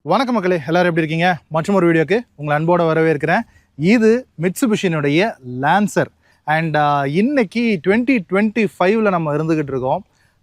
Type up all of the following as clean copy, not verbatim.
வணக்கம் மக்களே, எல்லாரும் எப்படி இருக்கீங்க? மற்றும் ஒரு வீடியோக்கு உங்களை அன்போடு வரவேற்கிறேன். இது மிட்சுபிஷியினுடைய லான்சர் அண்ட் இன்னைக்கு 2025ல் நம்ம இருந்துக்கிட்டு இருக்கோம்.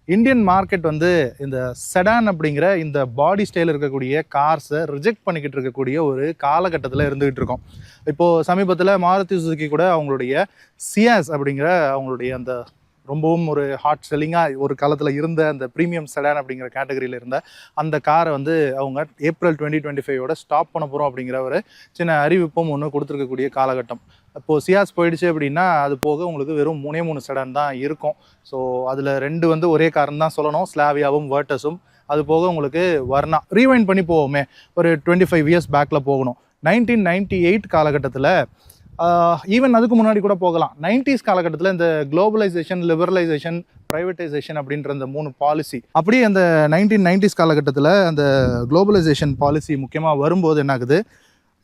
இந்தியன் மார்க்கெட் வந்து இந்த செடான் அப்படிங்கிற இந்த பாடி ஸ்டைல் இருக்கக்கூடிய கார்ஸை ரிஜெக்ட் பண்ணிக்கிட்டு இருக்கக்கூடிய ஒரு காலகட்டத்தில் இருந்துகிட்டு இருக்கோம். இப்போது சமீபத்தில் மாருதி சுசுகி கூட அவங்களுடைய சியாஸ் அப்படிங்கிற அவங்களுடைய அந்த ரொம்பவும் ஒரு ஹாட் செல்லிங்காக ஒரு காலத்தில் இருந்த அந்த ப்ரீமியம் செடான் அப்படிங்கிற கேட்டகரியில் இருந்த அந்த காரை வந்து அவங்க ஏப்ரல் 2025 ஸ்டாப் பண்ண போகிறோம் அப்படிங்கிற ஒரு சின்ன அறிவிப்பும் ஒன்று கொடுத்துருக்கக்கூடிய காலகட்டம். இப்போது சியாஸ் போயிடுச்சு அப்படின்னா அது போக உங்களுக்கு வெறும் 3 செடான் தான் இருக்கும். ஸோ அதில் 2 வந்து ஒரே காரன் தான் சொல்லணும், ஸ்லாவியாவும் வேர்டஸும். அது போக உங்களுக்கு வர்ணா. ரீவைண்ட் பண்ணி போவோமே, ஒரு 25 இயர்ஸ் பேக்கில் போகணும். 1998 காலகட்டத்தில், ஈவன் அதுக்கு முன்னாடி கூட போகலாம், 90s காலகட்டத்தில் இந்த குளோபலைசேஷன், லிபரலைசேஷன், ப்ரைவேட்டைசேஷன் அப்படின்ற அந்த 3 பாலிசி, அப்படியே அந்த 1990s காலகட்டத்தில் அந்த குளோபலைசேஷன் பாலிசி முக்கியமாக வரும்போது என்ன ஆகுது,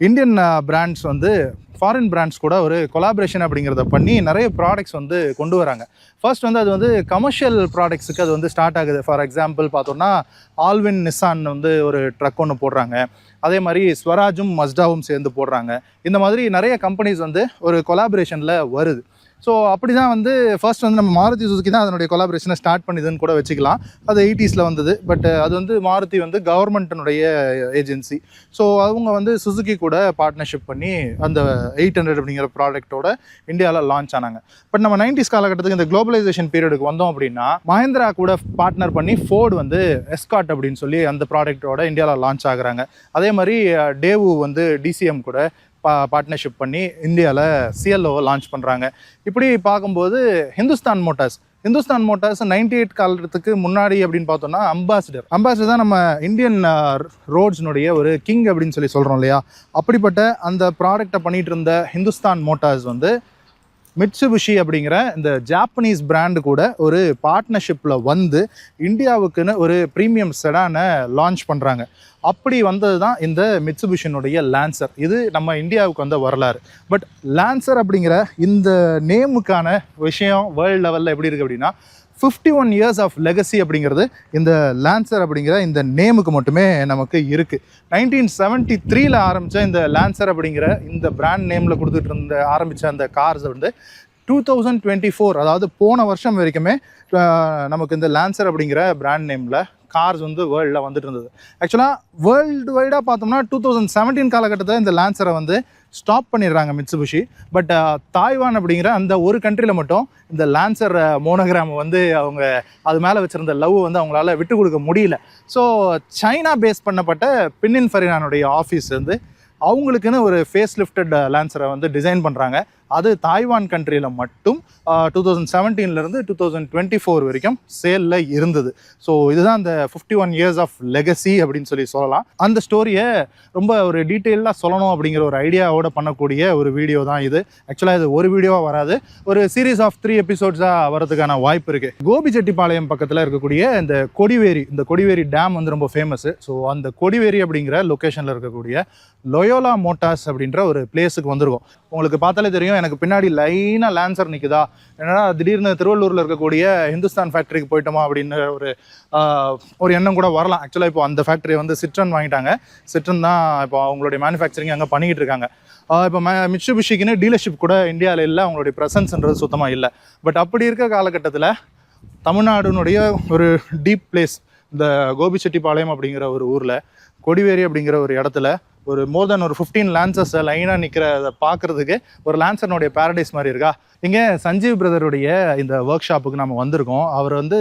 இந்தியன் பிராண்ட்ஸ் வந்து ஃபாரின் பிராண்ட்ஸ் கூட ஒரு கொலாபரேஷன் அப்படிங்கிறத பண்ணி நிறைய ப்ராடக்ட்ஸ் வந்து கொண்டு வராங்க. ஃபர்ஸ்ட் வந்து அது வந்து கமர்ஷியல் ப்ராடக்ட்ஸுக்கு அது வந்து ஸ்டார்ட் ஆகுது. ஃபார் எக்ஸாம்பிள் பார்த்தோம்னா ஆல்வின் நிசான் வந்து ஒரு ட்ரக் ஒன்று போடுறாங்க. அதே மாதிரி ஸ்வராஜும் மஸ்டாவும் சேர்ந்து போடுறாங்க. இந்த மாதிரி நிறைய கம்பெனிஸ் வந்து ஒரு கொலாபரேஷனில் வருது. ஸோ அப்படி தான் வந்து ஃபர்ஸ்ட் வந்து நம்ம மாருதி சுசுகி தான் அதனுடைய கொலாபரேஷனை ஸ்டார்ட் பண்ணிதுன்னு கூட வச்சுக்கலாம். அது 80s வந்தது. பட் அது வந்து மாருதி வந்து கவர்மெண்ட்டினுடைய ஏஜென்சி. ஸோ அவங்க வந்து சுசுகி கூட பார்ட்னர்ஷிப் பண்ணி அந்த 800 அப்படிங்கிற ப்ராடக்ட்டோட இந்தியாவில் லான்ச் ஆனாங்க. பட் நம்ம 90s காலகட்டத்துக்கு இந்த குளோபலைசேஷன் பீரியடுக்கு வந்தோம் அப்படின்னா மஹேந்திரா கூட பார்ட்னர் பண்ணி ஃபோர்டு வந்து எஸ்காட் அப்படின்னு சொல்லி அந்த ப்ராடக்ட்டோட இந்தியாவில் லான்ச் ஆகுறாங்க. அதே மாதிரி டேவு வந்து டிசிஎம் கூட பார்ட்னர்ஷிப் பண்ணி இந்தியாவில் சிஎல்ஓவை லான்ச் பண்ணுறாங்க. இப்படி பார்க்கும்போது ஹிந்துஸ்தான் மோட்டார்ஸ் 98 காலத்துக்கு முன்னாடி அப்படின்னு பார்த்தோம்னா அம்பாசிடர் தான் நம்ம இந்தியன் ரோட்ஸ்னுடைய ஒரு கிங் அப்படின்னு சொல்லி சொல்கிறோம் இல்லையா. அப்படிப்பட்ட அந்த ப்ராடக்டை பண்ணிகிட்டு இருந்த ஹிந்துஸ்தான் மோட்டார்ஸ் வந்து மிட்சுபிஷி அப்படிங்கிற இந்த ஜாப்பனீஸ் பிராண்டு கூட ஒரு பார்ட்னர்ஷிப்பில் வந்து இந்தியாவுக்குன்னு ஒரு ப்ரீமியம் செடானை லான்ச் பண்ணுறாங்க. அப்படி வந்தது தான் இந்த மிட்சுபிஷினுடைய லான்சர். இது நம்ம இந்தியாவுக்கு வந்த வரலாறு. பட் லான்சர் அப்படிங்கிற இந்த நேமுக்கான விஷயம் வேர்ல்டு லெவலில் எப்படி இருக்குது அப்படின்னா 51 இயர்ஸ் ஆஃப் லெகசி அப்படிங்கிறது இந்த லான்சர் அப்படிங்கிற இந்த நேமுக்கு மட்டுமே நமக்கு இருக்குது. 1973 ஆரம்பித்த இந்த லான்சர் அப்படிங்கிற இந்த பிராண்ட் நேமில் கொடுத்துட்டு ஆரம்பித்த அந்த கார்ஸ் வந்து 2024, அதாவது போன வருஷம் வரைக்குமே நமக்கு இந்த லான்சர் அப்படிங்கிற பிராண்ட் நேமில் கார்ஸ் வந்து வேர்ல்டில் வந்துட்டு இருந்தது. ஆக்சுவலாக வேர்ல்டு வைடாக பார்த்தோம்னா 2017 காலகட்டத்தில் இந்த லான்சரை வந்து ஸ்டாப் பண்ணிடுறாங்க மிட்சுபிஷி. பட் தாய்வான் அப்படிங்கிற அந்த ஒரு கண்ட்ரியில் மட்டும் இந்த லான்சர் மோனோகிராம் வந்து அவங்க அது மேலே வச்சுருந்த லவ் வந்து அவங்களால விட்டு கொடுக்க முடியல. ஸோ சைனா பேஸ் பண்ணப்பட்ட பின்னின்ஃபரினானுடைய ஆஃபீஸ் வந்து அவங்களுக்குன்னு ஒரு ஃபேஸ் லிஃப்டட் லான்சரை வந்து டிசைன் பண்ணுறாங்க. அது தாய்வான் கண்ட்ரியில் மட்டும் 2017 2024 வரைக்கும் சேலில் இருந்தது. ஸோ இதுதான் அந்த 51 இயர்ஸ் ஆஃப் லெகசி அப்படின்னு சொல்லலாம். அந்த ஸ்டோரியை ரொம்ப ஒரு டீட்டெயிலாக சொல்லணும் அப்படிங்கிற ஒரு ஐடியாவோட பண்ணக்கூடிய ஒரு வீடியோ தான் இது. ஆக்சுவலாக இது ஒரு வீடியோவாக வராது, ஒரு சீரீஸ் ஆஃப் 3 எபிசோட்ஸாக வரதுக்கான வாய்ப்பு இருக்குது. கோபிச்செட்டிப்பாளையம் பக்கத்தில் இருக்கக்கூடிய இந்த கொடிவேரி டேம் வந்து ரொம்ப ஃபேமஸ்ஸு. ஸோ அந்த கொடிவேரி அப்படிங்கிற லொக்கேஷனில் இருக்கக்கூடிய லொயோலா மோட்டார்ஸ் அப்படின்ற ஒரு பிளேஸுக்கு வந்திருக்கும். உங்களுக்கு பார்த்தாலே தெரியும், எனக்கு பின்னாடி லைனாக லான்சர் நிற்குதா, என்னன்னா திடீர்னு திருவள்ளூரில் இருக்கக்கூடிய ஹிந்துஸ்தான் ஃபேக்ட்ரிக்கு போயிட்டோமா அப்படின்னு ஒரு எண்ணம் கூட வரலாம். ஆக்சுவலாக இப்போ அந்த ஃபேக்ட்ரி வந்து சிட்ரன் வாங்கிட்டாங்க. சிட்ரன் தான் இப்போ அவங்களுடைய மேனுஃபேக்சரிங் அங்கே பண்ணிக்கிட்டு இருக்காங்க. இப்போ மிட்சுபிஷிக்குன்னு டீலர்ஷிப் கூட இந்தியாவில் இல்லை, அவங்களுடைய ப்ரெசன்ஸ்ன்றது சுத்தமாக இல்லை. பட் அப்படி இருக்க காலகட்டத்தில் தமிழ்நாடுனுடைய ஒரு டீப் பிளேஸ் இந்த கோபிச்செட்டிப்பாளையம் அப்படிங்கிற ஒரு ஊரில் கொடிவேரி அப்படிங்கிற ஒரு இடத்துல ஒரு மோர் தென் ஒரு 15 லான்சர்ஸை லைனாக நிற்கிறத பார்க்குறதுக்கு ஒரு லான்சர்னுடைய பேரடைஸ் மாதிரி இருக்கா. இங்கே சஞ்சீவ் பிரதருடைய இந்த ஒர்க் ஷாப்புக்கு நம்ம வந்திருக்கோம். அவர் வந்து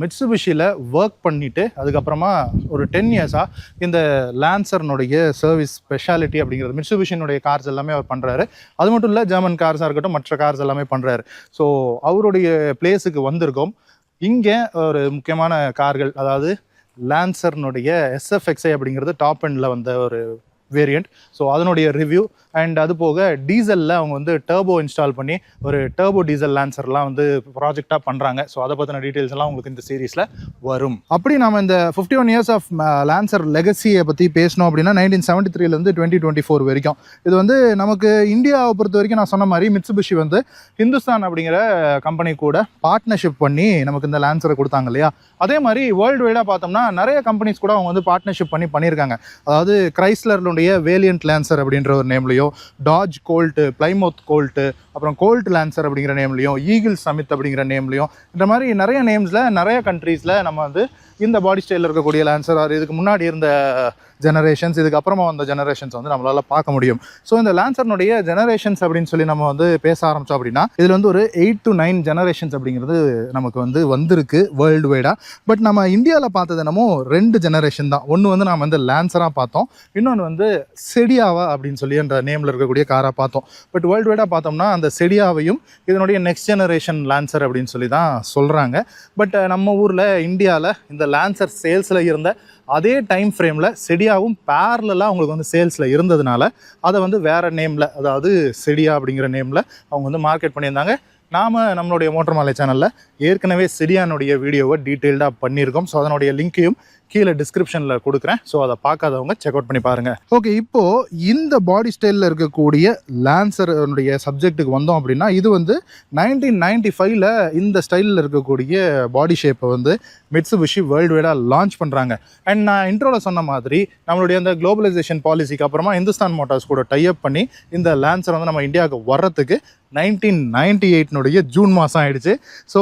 மிட்சுபிஷியில் ஒர்க் பண்ணிவிட்டு அதுக்கப்புறமா ஒரு 10 இயர்ஸாக இந்த லான்சர்னுடைய சர்வீஸ் ஸ்பெஷாலிட்டி அப்படிங்கிறது மிட்சுபிஷினுடைய கார்ஸ் எல்லாமே அவர் பண்ணுறாரு. அது மட்டும் இல்லை, ஜெர்மன் கார்ஸாக இருக்கட்டும், மற்ற கார்ஸ் எல்லாமே பண்ணுறாரு. ஸோ அவருடைய பிளேஸுக்கு வந்திருக்கோம். இங்கே ஒரு முக்கியமான கார்கள், அதாவது லான்சர்னுடைய SFXI அப்படிங்கிறது டாப் எண்டில் வந்த ஒரு வேரியண்ட். ஸோ அதனுடைய ரிவ்யூ அண்ட் அது போக டீசலில் அவங்க வந்து டர்போ இன்ஸ்டால் பண்ணி ஒரு டர்போ டீசல் லான்சர்லாம் வந்து ப்ராஜெக்டாக பண்ணுறாங்க. ஸோ அதை பற்றின டீட்டெயில்ஸ் எல்லாம் உங்களுக்கு இந்த சீரீஸில் வரும். அப்படி நம்ம இந்த 51 இயர்ஸ் ஆஃப் லான்சர் லெகசியை பற்றி பேசணும் அப்படின்னா 1973லேருந்து 2024 வரைக்கும் இது வந்து நமக்கு இந்தியாவை பொறுத்த வரைக்கும் நான் சொன்ன மாதிரி மிட்சுபிஷி வந்து ஹிந்துஸ்தான் அப்படிங்கிற கம்பெனி கூட பார்ட்னர்ஷிப் பண்ணி நமக்கு இந்த லான்சரை கொடுத்தாங்க இல்லையா. அதே மாதிரி வேர்ல்டு வைடாக பார்த்தோம்னா நிறைய கம்பெனிஸ் கூட அவங்க வந்து பார்ட்னர்ஷிப் பண்ணியிருக்காங்க. அதாவது கிரைஸ்லருடைய வேலியன்ட் லான்சர் அப்படின்ற ஒரு நேம்லையோ, டாஜ் கோல்ட்டு, பிளைமவுத் கோல்ட்டு, அப்புறம் கோல்ட் லான்சர் அப்படிங்கிற நேம்லையும், ஈகிள் சமித் அப்படிங்கிற நேம்லையும், இந்த மாதிரி நிறைய நேம்ஸில் நிறைய கண்ட்ரீஸில் நம்ம வந்து இந்த பாடி ஸ்டைலில் இருக்கக்கூடிய லான்சர் இதுக்கு முன்னாடி இருந்த ஜெனரேஷன்ஸ், இதுக்கப்புறமா வந்த ஜெனரேஷன்ஸ் வந்து நம்மளால் பார்க்க முடியும். ஸோ இந்த லான்சர்னுடைய ஜெனரேஷன்ஸ் அப்படின்னு சொல்லி நம்ம வந்து பேச ஆரம்பித்தோம் அப்படின்னா இதில் வந்து ஒரு 8 to 9 ஜெனரேஷன்ஸ் அப்படிங்கிறது நமக்கு வந்து வந்திருக்கு வேர்ல்டு வைடாக. பட் நம்ம இந்தியாவில் பார்த்தது என்னமோ 2 ஜெனரேஷன் தான். ஒன்று வந்து நம்ம வந்து லான்சராக பார்த்தோம், இன்னொன்று வந்து செடியாவா அப்படின்னு சொல்லி அந்த நேமில் இருக்கக்கூடிய காராக பார்த்தோம். பட் வேர்ல்டு வைடாக பார்த்தோம்னா அந்த செடியாவையும் இதனுடைய நெக்ஸ்ட் ஜெனரேஷன் லான்சர் அப்படின்னு சொல்லி தான் சொல்கிறாங்க. பட் நம்ம ஊரில் இந்தியாவில் இந்த லான்சர் சேல்ஸில் இருந்த அதே டைம் ஃப்ரேமில் செடியாவும் பேரலாக அவங்களுக்கு வந்து சேல்ஸில் இருந்ததுனால அதை வந்து வேறு நேமில், அதாவது செடியா அப்படிங்கிற நேமில் அவங்க வந்து மார்க்கெட் பண்ணியிருந்தாங்க. நாம் நம்மளுடைய மோட்டார் மாலை சேனலில் ஏற்கனவே செடியானுடைய வீடியோவை டீட்டெயில்டாக பண்ணியிருக்கோம். ஸோ அதனுடைய லிங்க்கையும் கீழே டிஸ்கிரிப்ஷனில் கொடுக்குறேன். ஸோ அதை பார்க்காதவங்க செக் அவுட் பண்ணி பாருங்கள். ஓகே, இப்போது இந்த பாடி ஸ்டைலில் இருக்கக்கூடிய லான்சருடைய சப்ஜெக்ட்டுக்கு வந்தோம் அப்படின்னா இது வந்து 1995ல் இந்த ஸ்டைலில் இருக்கக்கூடிய பாடி ஷேப்பை வந்து மிட்சுபிஷி வேர்ல்டு வைடாக லான்ச் பண்ணுறாங்க. அண்ட் நான் இன்ட்ரோவில் சொன்ன மாதிரி நம்மளுடைய அந்த குளோபலைசேஷன் பாலிசிக்கு அப்புறமா இந்துஸ்தான் மோட்டார்ஸ் கூட டைப் பண்ணி இந்த லான்சர் வந்து நம்ம இந்தியாவுக்கு வர்றதுக்கு 1998 ஜூன் மாதம் ஆயிடுச்சு. ஸோ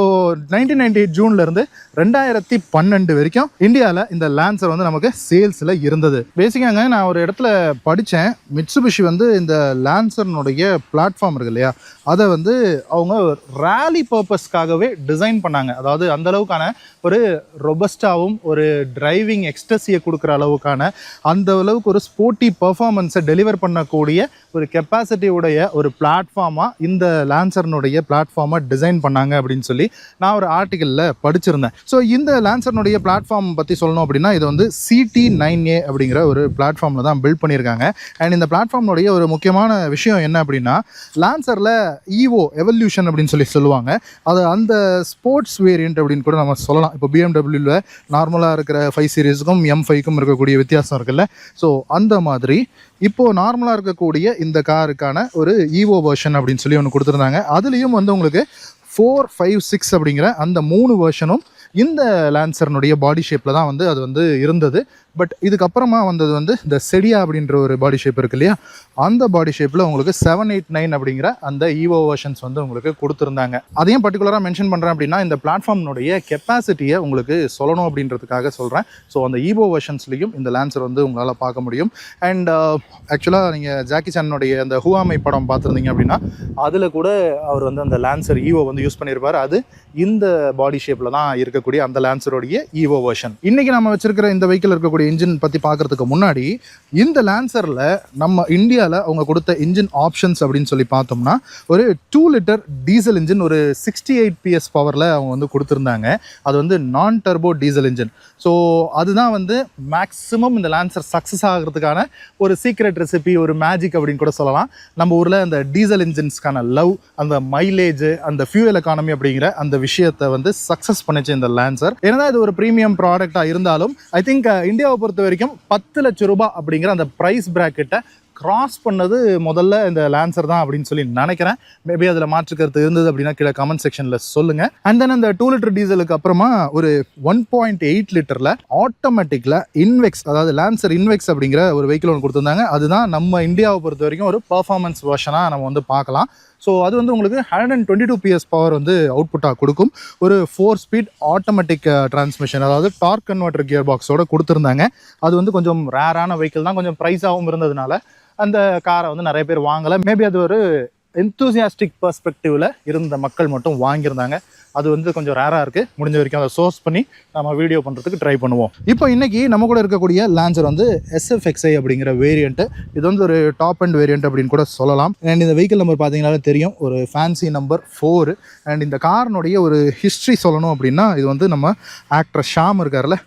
1998 ஜூன்லேருந்து 2012 வரைக்கும் இந்தியாவில் இந்த லான்சர் வந்து நமக்கு சேல்ஸில் இருந்தது. பேசிக்காங்க நான் ஒரு இடத்துல படித்தேன், மிட்சுபிஷி வந்து இந்த லான்சர்னுடைய பிளாட்ஃபார்ம் இருக்கு இல்லையா, அதை வந்து அவங்க ரேலி பர்பஸ்க்காகவே டிசைன் பண்ணாங்க. அதாவது அந்த அளவுக்கான ஒரு ரொபஸ்டாகவும் ஒரு டிரைவிங் எக்ஸ்டசியை கொடுக்குற அளவுக்கான அந்த அளவுக்கு ஒரு ஸ்போர்ட்டி பர்ஃபார்மன்ஸை டெலிவர் பண்ணக்கூடிய ஒரு கெப்பாசிட்டி உடைய ஒரு பிளாட்ஃபார்மாக இந்த லான்சர்னுடைய பிளாட்ஃபார்மை டிசைன் பண்ணாங்க அப்படின்னு சொல்லி நான் ஒரு ஆர்டிக்கலில் படிச்சிருந்தேன். ஸோ இந்த லான்சர்னுடைய பிளாட்ஃபார்ம் பற்றி சொல்லணும் அப்படின்னா இது வந்து CT9A அப்படிங்கிற ஒரு பிளாட்ஃபார்மில் தான் பில்ட் பண்ணியிருக்காங்க. அண்ட் இந்த பிளாட்ஃபார்முடைய ஒரு முக்கியமான விஷயம் என்ன அப்படின்னா லான்சரில் எவல்யூஷன் அப்படின்னு சொல்லி சொல்லுவாங்க. அது அந்த ஸ்போர்ட்ஸ் வேரியண்ட் அப்படின்னு கூட நம்ம சொல்லலாம். இப்போ BMWவில் நார்மலாக இருக்கிற 5 சீரீஸுக்கும் M5க்கும் இருக்கக்கூடிய வித்தியாசம் இருக்குல்ல, ஸோ அந்த மாதிரி இப்போது நார்மலாக இருக்கக்கூடிய இந்த காருக்கான ஒரு ஈவோ வெர்ஷன் அப்படின்னு சொல்லி ஒன்று கொடுத்துருந்தாங்க. அதுலேயும் வந்து உங்களுக்கு 4, 5, 6 அப்படிங்கிற அந்த 3 வெர்ஷனும் இந்த லான்சர்னுடைய பாடி ஷேப்பில் தான் வந்து அது வந்து இருந்தது. பட் இதுக்கப்புறமா வந்தது வந்து இந்த செடியா அப்படின்ற ஒரு பாடி ஷேப் இருக்கு இல்லையா, அந்த பாடி ஷேப்பில் உங்களுக்கு 789 அப்படிங்கிற அந்த ஈவோ வெர்ஷன்ஸ் வந்து உங்களுக்கு கொடுத்துருந்தாங்க. அதையும் பர்டிகுலராக மென்ஷன் பண்ணுறேன் அப்படின்னா இந்த பிளாட்ஃபார்ம்னுடைய கெப்பாசிட்டியை உங்களுக்கு சொல்லணும் அப்படின்றதுக்காக சொல்கிறேன். ஸோ அந்த ஈவோ வெர்ஷன்ஸ்லையும் இந்த லான்சர் வந்து உங்களால் பார்க்க முடியும். அண்ட் ஆக்சுவலாக நீங்கள் ஜாக்கி சானுடைய அந்த ஹுவாமை படம் பார்த்துருந்தீங்க அப்படின்னா அதில் கூட அவர் வந்து அந்த லான்சர் ஈவோ வந்து யூஸ் பண்ணியிருப்பார். அது இந்த பாடி ஷேப்பில் தான் இருக்கக்கூடிய அந்த லான்சருடைய ஈவோ வெர்ஷன். இன்றைக்கி நம்ம வச்சிருக்கிற இந்த வெஹிக்கிள் இருக்கக்கூடிய இன்ஜின் பற்றி பார்க்குறதுக்கு முன்னாடி இந்த லான்சரில் நம்ம இந்தியாவில் அவங்க கொடுத்த இன்ஜின் ஆப்ஷன்ஸ் அப்படின்னு சொல்லி பார்த்தோம்னா ஒரு 2 லிட்டர் டீசல் இன்ஜின் ஒரு 68 PS பவரில் அவங்க வந்து கொடுத்துருந்தாங்க. அது வந்து நான் டர்போ டீசல் இன்ஜின். ஸோ அதுதான் வந்து மேக்ஸிமம் இந்த லான்சர் சக்ஸஸ் ஆகிறதுக்கான ஒரு சீக்ரெட் ரெசிபி, ஒரு மேஜிக் அப்படின்னு கூட சொல்லலாம். நம்ம ஊரில் அந்த டீசல் இன்ஜின்ஸ்க்கான லவ், அந்த மைலேஜ், அந்த ஃபியூயல் எக்கானமி அப்படிங்கிற அந்த விஷயத்தை வந்து சக்ஸஸ் பண்ணிச்சு இந்த லான்சர். ஏன்னா இது ஒரு ப்ரீமியம் ப்ராடக்டாக இருந்தாலும் ஐ திங்க் இந்தியாவை பொறுத்த வரைக்கும் 10 லட்சம் ரூபாய் அப்படிங்கிற அந்த ப்ரைஸ் பிராக்கெட்டை கிராஸ் பண்ணது முதல்ல இந்த லான்சர் தான் அப்படின்னு சொல்லி நினைக்கிறேன். மேபி அதில் மாற்றுக்கிறது இருந்தது அப்படின்னா கீழே கமெண்ட் செக்ஷனில் சொல்லுங்கள். அண்ட் தென் அந்த 2 லிட்டர் டீசலுக்கு அப்புறமா ஒரு 1.8 லிட்டரில் ஆட்டோமேட்டிக்கில் இன்வெக்ஸ், அதாவது லான்சர் இன்வெக்ஸ் அப்படிங்கிற ஒரு வெஹிக்கிள் ஒன்று கொடுத்துருந்தாங்க. அதுதான் நம்ம இந்தியாவை பொறுத்த வரைக்கும் ஒரு பர்ஃபார்மன்ஸ் வெர்ஷனாக நம்ம வந்து பார்க்கலாம். ஸோ அது வந்து உங்களுக்கு 122 PS பவர் வந்து அவுட்புட்டாக கொடுக்கும். ஒரு 4 ஸ்பீட் ஆட்டோமேட்டிக் டிரான்ஸ்மிஷன், அதாவது டார்க் கன்வெர்ட்டர் கியர் பாக்ஸோட கொடுத்துருந்தாங்க. அது வந்து கொஞ்சம் ரேரான வெஹிக்கிள் தான், கொஞ்சம் ப்ரைஸாகவும் இருந்ததுனால அந்த காரை வந்து நிறைய பேர் வாங்கலை. மேபி அது ஒரு என்தூசியாஸ்டிக் பெர்ஸ்பெக்டிவில் இருந்த மக்கள் மட்டும் வாங்கியிருந்தாங்க. அது வந்து கொஞ்சம் ரேராக இருக்குது. முடிஞ்ச வரைக்கும் அதை சோர்ஸ் பண்ணி நம்ம வீடியோ பண்ணுறதுக்கு ட்ரை பண்ணுவோம். இப்போ இன்றைக்கி நம்ம கூட இருக்கக்கூடிய லான்சர் வந்து SFXI அப்படிங்கிற வேரியண்ட்டு. இது வந்து ஒரு டாப் அண்ட் வேரியண்ட் அப்படின்னு கூட சொல்லலாம். அண்ட் இந்த வெஹிக்கிள் நம்பர் பார்த்தீங்கன்னாலே தெரியும், ஒரு ஃபேன்சி நம்பர் 4. அண்ட் இந்த காரினுடைய ஒரு ஹிஸ்ட்ரி சொல்லணும் அப்படின்னா இது வந்து நம்ம ஆக்டர் ஷாம் இருக்கார்ல,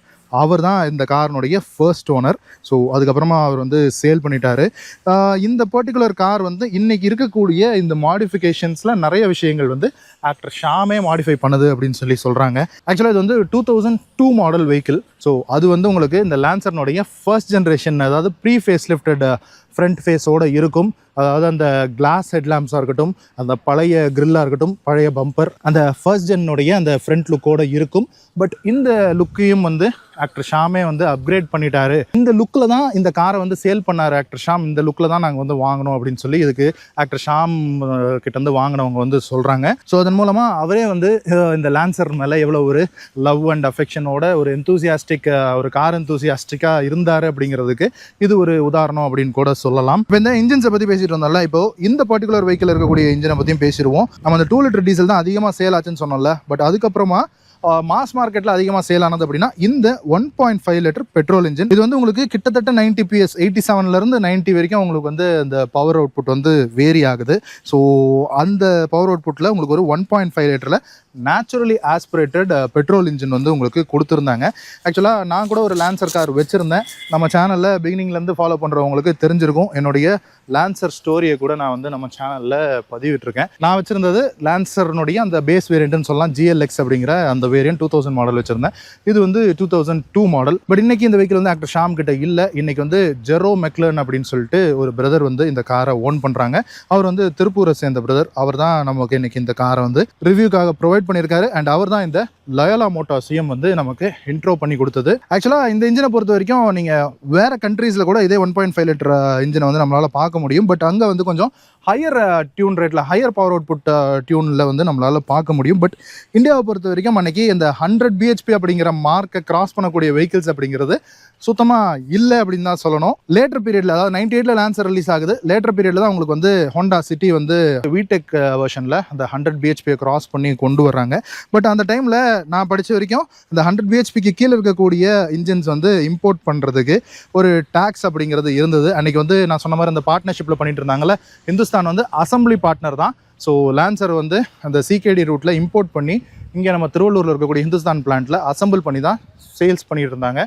அவர் தான் இந்த காரினுடைய ஃபர்ஸ்ட் ஓனர். ஸோ அதுக்கப்புறமா அவர் வந்து சேல் பண்ணிட்டாரு. இந்த பர்டிகுலர் கார் வந்து இன்னைக்கு இருக்கக்கூடிய இந்த மாடிஃபிகேஷன்ஸில் நிறைய விஷயங்கள் வந்து ஆக்டர் ஷாமே மாடிஃபை பண்ணுது அப்படின்னு சொல்கிறாங்க. ஆக்சுவலாக இது வந்து 2002 மாடல் வெஹிக்கிள். ஸோ அது வந்து உங்களுக்கு இந்த லான்சர்னுடைய ஃபர்ஸ்ட் ஜென்ரேஷன், அதாவது ப்ரீ ஃபேஸ் லிஃப்டட் ஃப்ரண்ட் ஃபேஸோடு இருக்கும். அதாவது அந்த கிளாஸ் ஹெட்லாம்ப்ஸாக இருக்கட்டும், அந்த பழைய கிரில்லாக இருக்கட்டும், பழைய பம்பர், அந்த ஃபர்ஸ்ட் ஜென்னுடைய அந்த ஃப்ரண்ட் லுக்கோடு இருக்கும். பட் இந்த லுக்கையும் வந்து ஆக்டர் ஷாமே வந்து அப்கிரேட் பண்ணிட்டாரு. இந்த லுக்கில் தான் இந்த காரை வந்து சேல் பண்ணார் ஆக்டர் ஷாம். இந்த லுக்கில் தான் நாங்கள் வந்து வாங்கினோம் அப்படின்னு சொல்லி இதுக்கு ஆக்டர் ஷாம் கிட்டேருந்து வாங்கினவங்க வந்து சொல்கிறாங்க. ஸோ அதன் மூலமாக அவரே வந்து இந்த லான்சர் மேலே எவ்வளோ ஒரு லவ் அண்ட் அஃபெக்ஷனோட ஒரு எந்தூசியாஸ்டிக், ஒரு கார் எந்தூசியாஸ்டிக்காக இருந்தார் அப்படிங்கிறதுக்கு இது ஒரு உதாரணம் அப்படின்னு கூட சொல்லலாம். இப்போ இந்த இன்ஜின்ஸை பற்றி பேசிட்டு வந்தால, இப்போ இந்த பர்டிகுலர் வெஹிக்கிள் இருக்கக்கூடிய இன்ஜினை பற்றியும் பேசிடுவோம். நம்ம அந்த 2 லிட்டர் டீசல் தான் அதிகமாக சேல் ஆச்சுன்னு சொன்னோம்ல. பட் அதுக்கப்புறமா மாஸ் மார்க்கெட்டில் அதிகமாக சேல் ஆனது அப்படின்னா இந்த 1.5 லிட்டர் பெட்ரோல் இன்ஜின். இது வந்து உங்களுக்கு கிட்டத்தட்ட 90 PS, 87லேருந்து 90 வரைக்கும் உங்களுக்கு வந்து அந்த பவர் அவுட்புட் வந்து வேரி ஆகுது. ஸோ அந்த பவர் அவுட்புட்டில் உங்களுக்கு ஒரு 1.5 லிட்டரில் நேச்சுரலி ஆஸ்பிரேட்டட் பெட்ரோல் இன்ஜின் வந்து உங்களுக்கு கொடுத்துருந்தாங்க. ஆக்சுவலாக நான் கூட ஒரு லான்சர் கார் வச்சுருந்தேன். நம்ம சேனலில் பிகினிங்லேருந்து ஃபாலோ பண்ணுறவங்களுக்கு தெரிஞ்சிருக்கும். என்னுடைய லான்சர் ஸ்டோரியை கூட நான் வந்து நம்ம சேனலில் பதிவிட்டிருக்கேன். நான் வச்சுருந்தது லான்சர்னுடைய அந்த பேஸ் வேரியண்ட்னு சொல்லலாம், GLX அப்படிங்கிற அந்த வேரியன்ட் 2000 மாடல் வச்சுருந்தேன். இது வந்து 2002 மாடல். பட் இன்னைக்கு இந்த வெஹிக்கிள் வந்து ஆக்டர் ஷாம் கிட்ட இல்லை. இன்னைக்கு வந்து ஜெரோ மெக்லர்ன் அப்படின்னு சொல்லிட்டு ஒரு பிரதர் வந்து இந்த காரை ஓன் பண்ணுறாங்க. அவர் வந்து திருப்பூரை சேர்ந்த பிரதர். அவர் தான் நமக்கு இன்னைக்கு இந்த காரை வந்து ரிவ்யூக்காக ப்ரொவைட் பண்ணியிருக்காரு. அண்ட் அவர் தான் இந்த லயோலா மோட்டார்ஸையும் வந்து நமக்கு இன்ட்ரோ பண்ணி கொடுத்தது. ஆக்சுவலாக இந்த இன்ஜினை பொறுத்த வரைக்கும் நீங்கள் வேறு கண்ட்ரீஸில் கூட இதே 1.5 லிட்டர் இன்ஜினை வந்து நம்மளால் பார்க்க முடியும். பட் அங்கே வந்து கொஞ்சம் ஹையர் டியூன் ரேட்டில், ஹையர் பவர் அவுட்புட் டியூனில் வந்து நம்மளால் பார்க்க முடியும். பட் இந்தியாவை பொறுத்த வரைக்கும் அன்றைக்கி இந்த 100 BHP அப்படிங்கிற மார்க்கை கிராஸ் பண்ணக்கூடிய வெஹிக்கிள்ஸ் அப்படிங்கிறது சுத்தமாக இல்லை அப்படின்னு தான் சொல்லணும். லேட்டர் பீரியடில், அதாவது 98ல் லான்சர் ரிலீஸ் ஆகுது. லேட்டர் பீரியடில் தான் உங்களுக்கு வந்து ஹோண்டா சிட்டி வந்து விடெக் வெர்ஷனில் அந்த 100 BHP கிராஸ் பண்ணி கொண்டு வர்றாங்க. பட் அந்த டைமில் நான் படித்த வரைக்கும் இந்த 100 BHPக்கு கீழே இருக்கக்கூடிய இன்ஜின்ஸ் வந்து இம்போர்ட் பண்ணுறதுக்கு ஒரு டேக்ஸ் அப்படிங்கிறது இருந்தது. அன்றைக்கி வந்து நான் சொன்ன மாதிரி அந்த பார்ட்னர்ஷிப்பில் பண்ணிட்டு இருந்தாங்கல்ல, இந்துஸ்தான் வந்து அசம்பிளி பார்ட்னர் தான். ஸோ லான்சர் வந்து அந்த CKD ரூட்டில் இம்போர்ட் பண்ணி இங்கே நம்ம திருவள்ளூரில் இருக்கக்கூடிய ஹிந்துஸ்தான் பிளான்ட்டில் அசம்பிள் பண்ணி தான் சேல்ஸ் பண்ணிட்டு இருந்தாங்க.